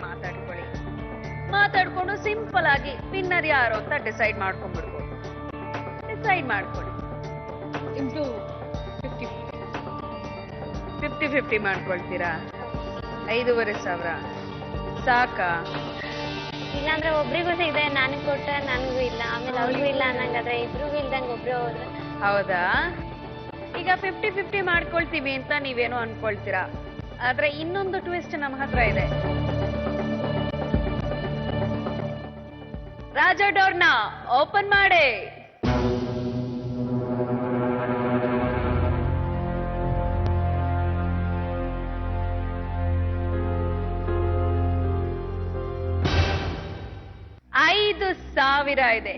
ಮಾತಾಡ್ಕೊಂಡು ಸಿಂಪಲ್ ಆಗಿ ವಿನ್ನರ್ ಯಾರು ಅಂತ ಡಿಸೈಡ್ ಮಾಡ್ಕೊಂಡ್ಬಿಡ್ಬೋದು. ಡಿಸೈಡ್ ಮಾಡ್ಕೊಳ್ಳಿ. 50-50 ಮಾಡ್ಕೊಳ್ತೀರಾ? 5,500 ಸಾಕಾ? ಇಲ್ಲಾಂದ್ರೆ ಒಬ್ರಿಗೂ ಇದೆ, ನನಗ್ ಕೊಟ್ರೆ ನನಗೂ ಇಲ್ಲ, ಆಮೇಲೆ ಅವ್ರಿಗೂ ಇಲ್ಲ ಅನ್ನಂಗಾದ್ರೆ ಇಬ್ರಿಗೂ ಇಲ್ದಂಗೆ ಒಬ್ರೇ ಹೋದ್ರೆ. ಹೌದಾ? ಈಗ 50-50 ಮಾಡ್ಕೊಳ್ತೀವಿ ಅಂತ ನೀವೇನೋ ಅನ್ಕೊಳ್ತೀರಾ. ಆದ್ರೆ ಇನ್ನೊಂದು ಟ್ವಿಸ್ಟ್ ನಮ್ಮ ಹತ್ರ ಇದೆ. ರಾಜ ಡೋರ್ನ ಓಪನ್ ಮಾಡಿ. $5,000 ಇದೆ.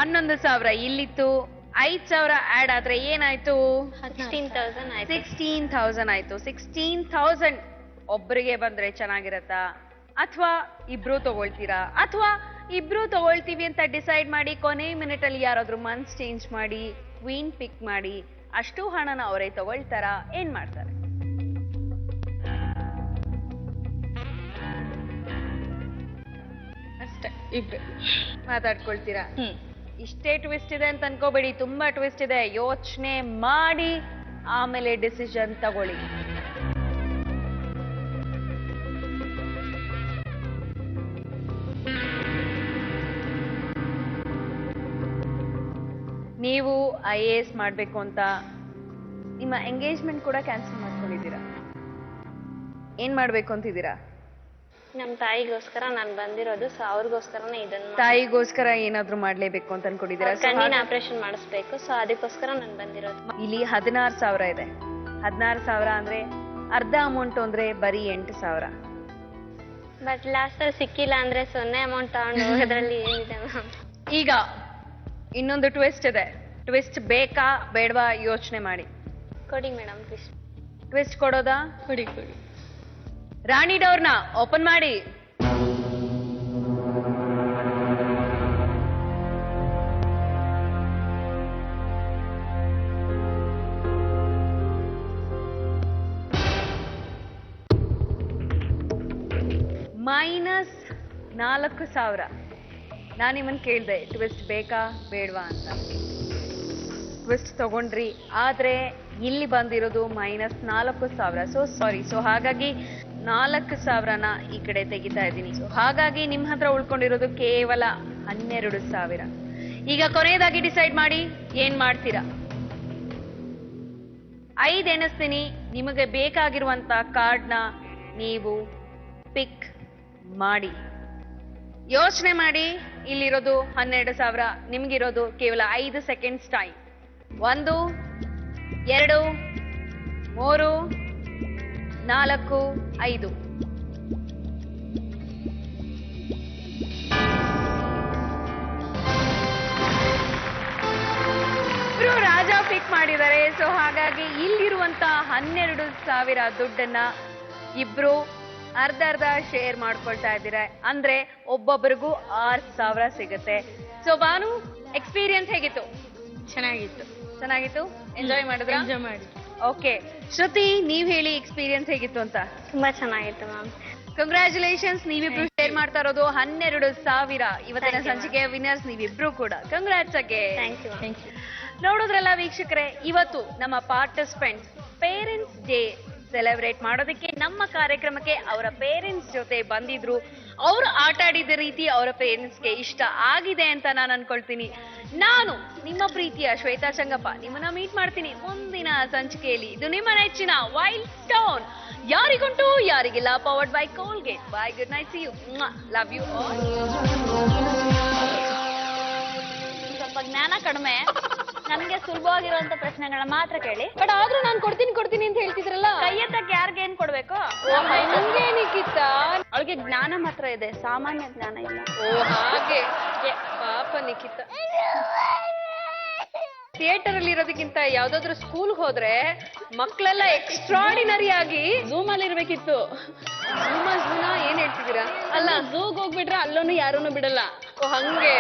11,000 ಇಲ್ಲಿತ್ತು. 5,000 ಆಡ್ ಆದ್ರೆ ಏನಾಯ್ತು? 16,000 ಆಯ್ತು. 16,000 ಆಯ್ತು. 16,000 ಒಬ್ಬರಿಗೆ ಬಂದ್ರೆ ಚೆನ್ನಾಗಿರತ್ತಾ, ಅಥವಾ ಇಬ್ರು ತಗೊಳ್ತೀರಾ? ಅಥವಾ ಇಬ್ರು ತಗೊಳ್ತೀವಿ ಅಂತ ಡಿಸೈಡ್ ಮಾಡಿ ಕೊನೆ ಮಿನಿಟ್ ಅಲ್ಲಿ ಯಾರಾದ್ರೂ ಮನ್ಸ್ ಚೇಂಜ್ ಮಾಡಿ ಕ್ವೀನ್ ಪಿಕ್ ಮಾಡಿ ಅಷ್ಟು ಹಣನ ಅವರೇ ತಗೊಳ್ತಾರಾ? ಏನ್ ಮಾಡ್ತಾರೆ? ಅಷ್ಟೇ, ಇಬ್ರು ಮಾತಾಡ್ಕೊಳ್ತೀರಾ? ಇಷ್ಟೇ ಟ್ವಿಸ್ಟ್ ಇದೆ ಅಂತ ಅನ್ಕೋಬೇಡಿ, ತುಂಬಾ ಟ್ವಿಸ್ಟ್ ಇದೆ. ಯೋಚನೆ ಮಾಡಿ ಆಮೇಲೆ ಡಿಸಿಷನ್ ತಗೊಳ್ಳಿ. ನೀವು IAS ಮಾಡ್ಬೇಕು ಅಂತ ನಿಮ್ಮ ಎಂಗೇಜ್ಮೆಂಟ್ ಕೂಡ ಕ್ಯಾನ್ಸಲ್ ಮಾಡ್ಕೊಂಡಿದ್ದೀರಾ. ಏನ್ ಮಾಡ್ಬೇಕು ಅಂತಿದ್ದೀರಾ? ನಮ್ ತಾಯಿಗೋಸ್ಕರ ನಾನು ಬಂದಿರೋದು, ಸೊ ಅವ್ರಿಗೋಸ್ಕರನೇ ಇದನ್ನ. ತಾಯಿಗೋಸ್ಕರ ಏನಾದ್ರೂ ಮಾಡ್ಲೇಬೇಕು ಅಂತ ಅನ್ಕೊಂಡಿದ್ದೀರಾ? ಕಣ್ಣಿನ ಆಪರೇಷನ್ ಮಾಡಿಸ್ಬೇಕು, ಸೊ ಅದಕ್ಕೋಸ್ಕರ ನಾನು ಬಂದಿರೋದು. ಇಲ್ಲಿ 16,000 ಇದೆ. 16,000 ಅಂದ್ರೆ ಅರ್ಧ ಅಮೌಂಟ್ ಅಂದ್ರೆ ಬರೀ 8,000. ಬಟ್ ಲಾಸ್ಟ್ ಅಲ್ಲಿ ಸಿಕ್ಕಿಲ್ಲ ಅಂದ್ರೆ 0 ಅಮೌಂಟ್ ತಗೊಂಡು ಹೋಗೋದ್ರಲ್ಲಿ ಏನಿದೆ ಮ್ಯಾಮ್? ಈಗ ಇನ್ನೊಂದು ಟ್ವಿಸ್ಟ್ ಇದೆ. ಟ್ವಿಸ್ಟ್ ಬೇಕಾ ಬೇಡವಾ ಯೋಚನೆ ಮಾಡಿ. ಕೊಡಿ ಮೇಡಮ್ ಪ್ಲೀಸ್. ಟ್ವಿಸ್ಟ್ ಕೊಡೋದಾ? ಕೊಡಿ. ರಾಣಿ ಡೋರ್ನ ಓಪನ್ ಮಾಡಿ. -4,000. ನಾನು ನಿಮ್ಮನ್ನು ಕೇಳಿದೆ ಟ್ವಿಸ್ಟ್ ಬೇಕಾ ಬೇಡವಾ ಅಂತ. ಟ್ವಿಸ್ಟ್ ತಗೊಂಡ್ರಿ, ಆದ್ರೆ ಇಲ್ಲಿ ಬಂದಿರೋದು -4,000. So sorry. ಸೊ ಹಾಗಾಗಿ 4,000ನ ಈ ಕಡೆ ತೆಗಿತಾ ಇದ್ದೀನಿ. ಸೊ ಹಾಗಾಗಿ ನಿಮ್ ಹತ್ರ ಉಳ್ಕೊಂಡಿರೋದು ಕೇವಲ 12,000. ಈಗ ಕೊನೆಯದಾಗಿ ಡಿಸೈಡ್ ಮಾಡಿ ಏನ್ ಮಾಡ್ತೀರಾ. 5 ಎಣಿಸ್ತೀನಿ. ನಿಮಗೆ ಬೇಕಾಗಿರುವಂತ ಕಾರ್ಡ್ನ ನೀವು ಪಿಕ್ ಮಾಡಿ. ಯೋಚನೆ ಮಾಡಿ. ಇಲ್ಲಿರೋದು 12,000, ನಿಮ್ಗಿರೋದು ಕೇವಲ 5 ಸೆಕೆಂಡ್ಸ್ ಟೈಮ್. 1 2 3 4 5. ಇಬ್ರು ರಾಜ ಪಿಕ್ ಮಾಡಿದ್ದಾರೆ. ಸೊ ಹಾಗಾಗಿ ಇಲ್ಲಿರುವಂತ 12,000 ದುಡ್ಡನ್ನ ಇಬ್ರು ಅರ್ಧ ಶೇರ್ ಮಾಡ್ಕೊಳ್ತಾ ಇದ್ದೀರಾ. ಅಂದ್ರೆ ಒಬ್ಬೊಬ್ಬರಿಗೂ 6,000 ಸಿಗುತ್ತೆ. ಸೊ ಭಾನು, ಎಕ್ಸ್ಪೀರಿಯನ್ಸ್ ಹೇಗಿತ್ತು? ಚೆನ್ನಾಗಿತ್ತು. ಎಂಜಾಯ್ ಮಾಡಿದ್ರ? ಎಂಜಾಯ್ ಮಾಡಿ. ಓಕೆ, ಶ್ರುತಿ ನೀವ್ ಹೇಳಿ ಎಕ್ಸ್ಪೀರಿಯನ್ಸ್ ಹೇಗಿತ್ತು ಅಂತ. ತುಂಬಾ ಚೆನ್ನಾಗಿತ್ತು ಮ್ಯಾಮ್. ಕಂಗ್ರ್ಯಾಚುಲೇಷನ್ಸ್, ನೀವಿಬ್ರು ಶೇರ್ ಮಾಡ್ತಾ ಇರೋದು 12,000. ಇವತ್ತಿನ ಸಂಚಿಕೆಯ ವಿನ್ನರ್ಸ್ ನೀವಿಬ್ರು ಕೂಡ. ಕಂಗ್ರ್ಯಾಟ್ಸ್ ಅಗೆ. Thank you. ನೋಡಿದ್ರಲ್ಲ ವೀಕ್ಷಕರೇ, ಇವತ್ತು ನಮ್ಮ ಪಾರ್ಟಿಸಿಪೆಂಟ್ಸ್ ಪೇರೆಂಟ್ಸ್ ಡೇ ಸೆಲೆಬ್ರೇಟ್ ಮಾಡೋದಕ್ಕೆ ನಮ್ಮ ಕಾರ್ಯಕ್ರಮಕ್ಕೆ ಅವರ ಪೇರೆಂಟ್ಸ್ ಜೊತೆ ಬಂದಿದ್ರು. ಅವರು ಆಟ ಆಡಿದ ರೀತಿ ಅವರ ಪೇರೆಂಟ್ಸ್ಗೆ ಇಷ್ಟ ಆಗಿದೆ ಅಂತ ನಾನು ಅನ್ಕೊಳ್ತೀನಿ. ನಾನು ನಿಮ್ಮ ಪ್ರೀತಿಯ ಶ್ವೇತಾ ಚಂಗಪ್ಪ ನಿಮ್ಮನ್ನ ಮೀಟ್ ಮಾಡ್ತೀನಿ ಮುಂದಿನ ಸಂಚಿಕೆಯಲ್ಲಿ. ಇದು ನಿಮ್ಮ ನೆಚ್ಚಿನ ವೈಲ್ಡ್ ಸ್ಟೋನ್, ಯಾರಿಗುಂಟು ಯಾರಿಗಿಲ್ಲ, powered by Colgate. Bye, good night, see you, love you all. ಸ್ವಲ್ಪ ಜ್ಞಾನ ಕಡಿಮೆ, ನಮ್ಗೆ ಸುಲಭವಾಗಿರುವಂತ ಪ್ರಶ್ನೆಗಳನ್ನ ಮಾತ್ರ ಕೇಳಿ. ಬಟ್ ಆದ್ರೂ ನಾನು ಕೊಡ್ತೀನಿ ಅಂತ ಹೇಳ್ತಿದ್ರಲ್ಲ. ಕೈ ಎತ್ತಕ್ಕೆ ಯಾರ್ಗೆ ಏನ್ ಕೊಡ್ಬೇಕು? ನಿಂಗೇನಿಕ್ಕಿತ್ತ? ಅವಳಿಗೆ ಜ್ಞಾನ ಮಾತ್ರ ಇದೆ, ಸಾಮಾನ್ಯ ಜ್ಞಾನ ಇಲ್ಲ. ಓ ಹಾಗೆ, ಪಾಪ ನಿಖಿತ. ಥಿಯೇಟರ್ ಅಲ್ಲಿ ಇರೋದಕ್ಕಿಂತ ಯಾವ್ದಾದ್ರು ಸ್ಕೂಲ್ ಹೋದ್ರೆ ಮಕ್ಕಳೆಲ್ಲ ಎಕ್ಸ್ಟ್ರಾಡಿನರಿ ಆಗಿ ಝೂಮ್ ಅಲ್ಲಿ ಇರ್ಬೇಕಿತ್ತು. ಏನ್ ಹೇಳ್ತಿದ್ದೀರಾ? ಅಲ್ಲ, ಝೂಗ್ ಹೋಗ್ಬಿಟ್ರೆ ಅಲ್ಲೂ ಯಾರೂನು ಬಿಡಲ್ಲ. ಓ ಹಂಗೆ.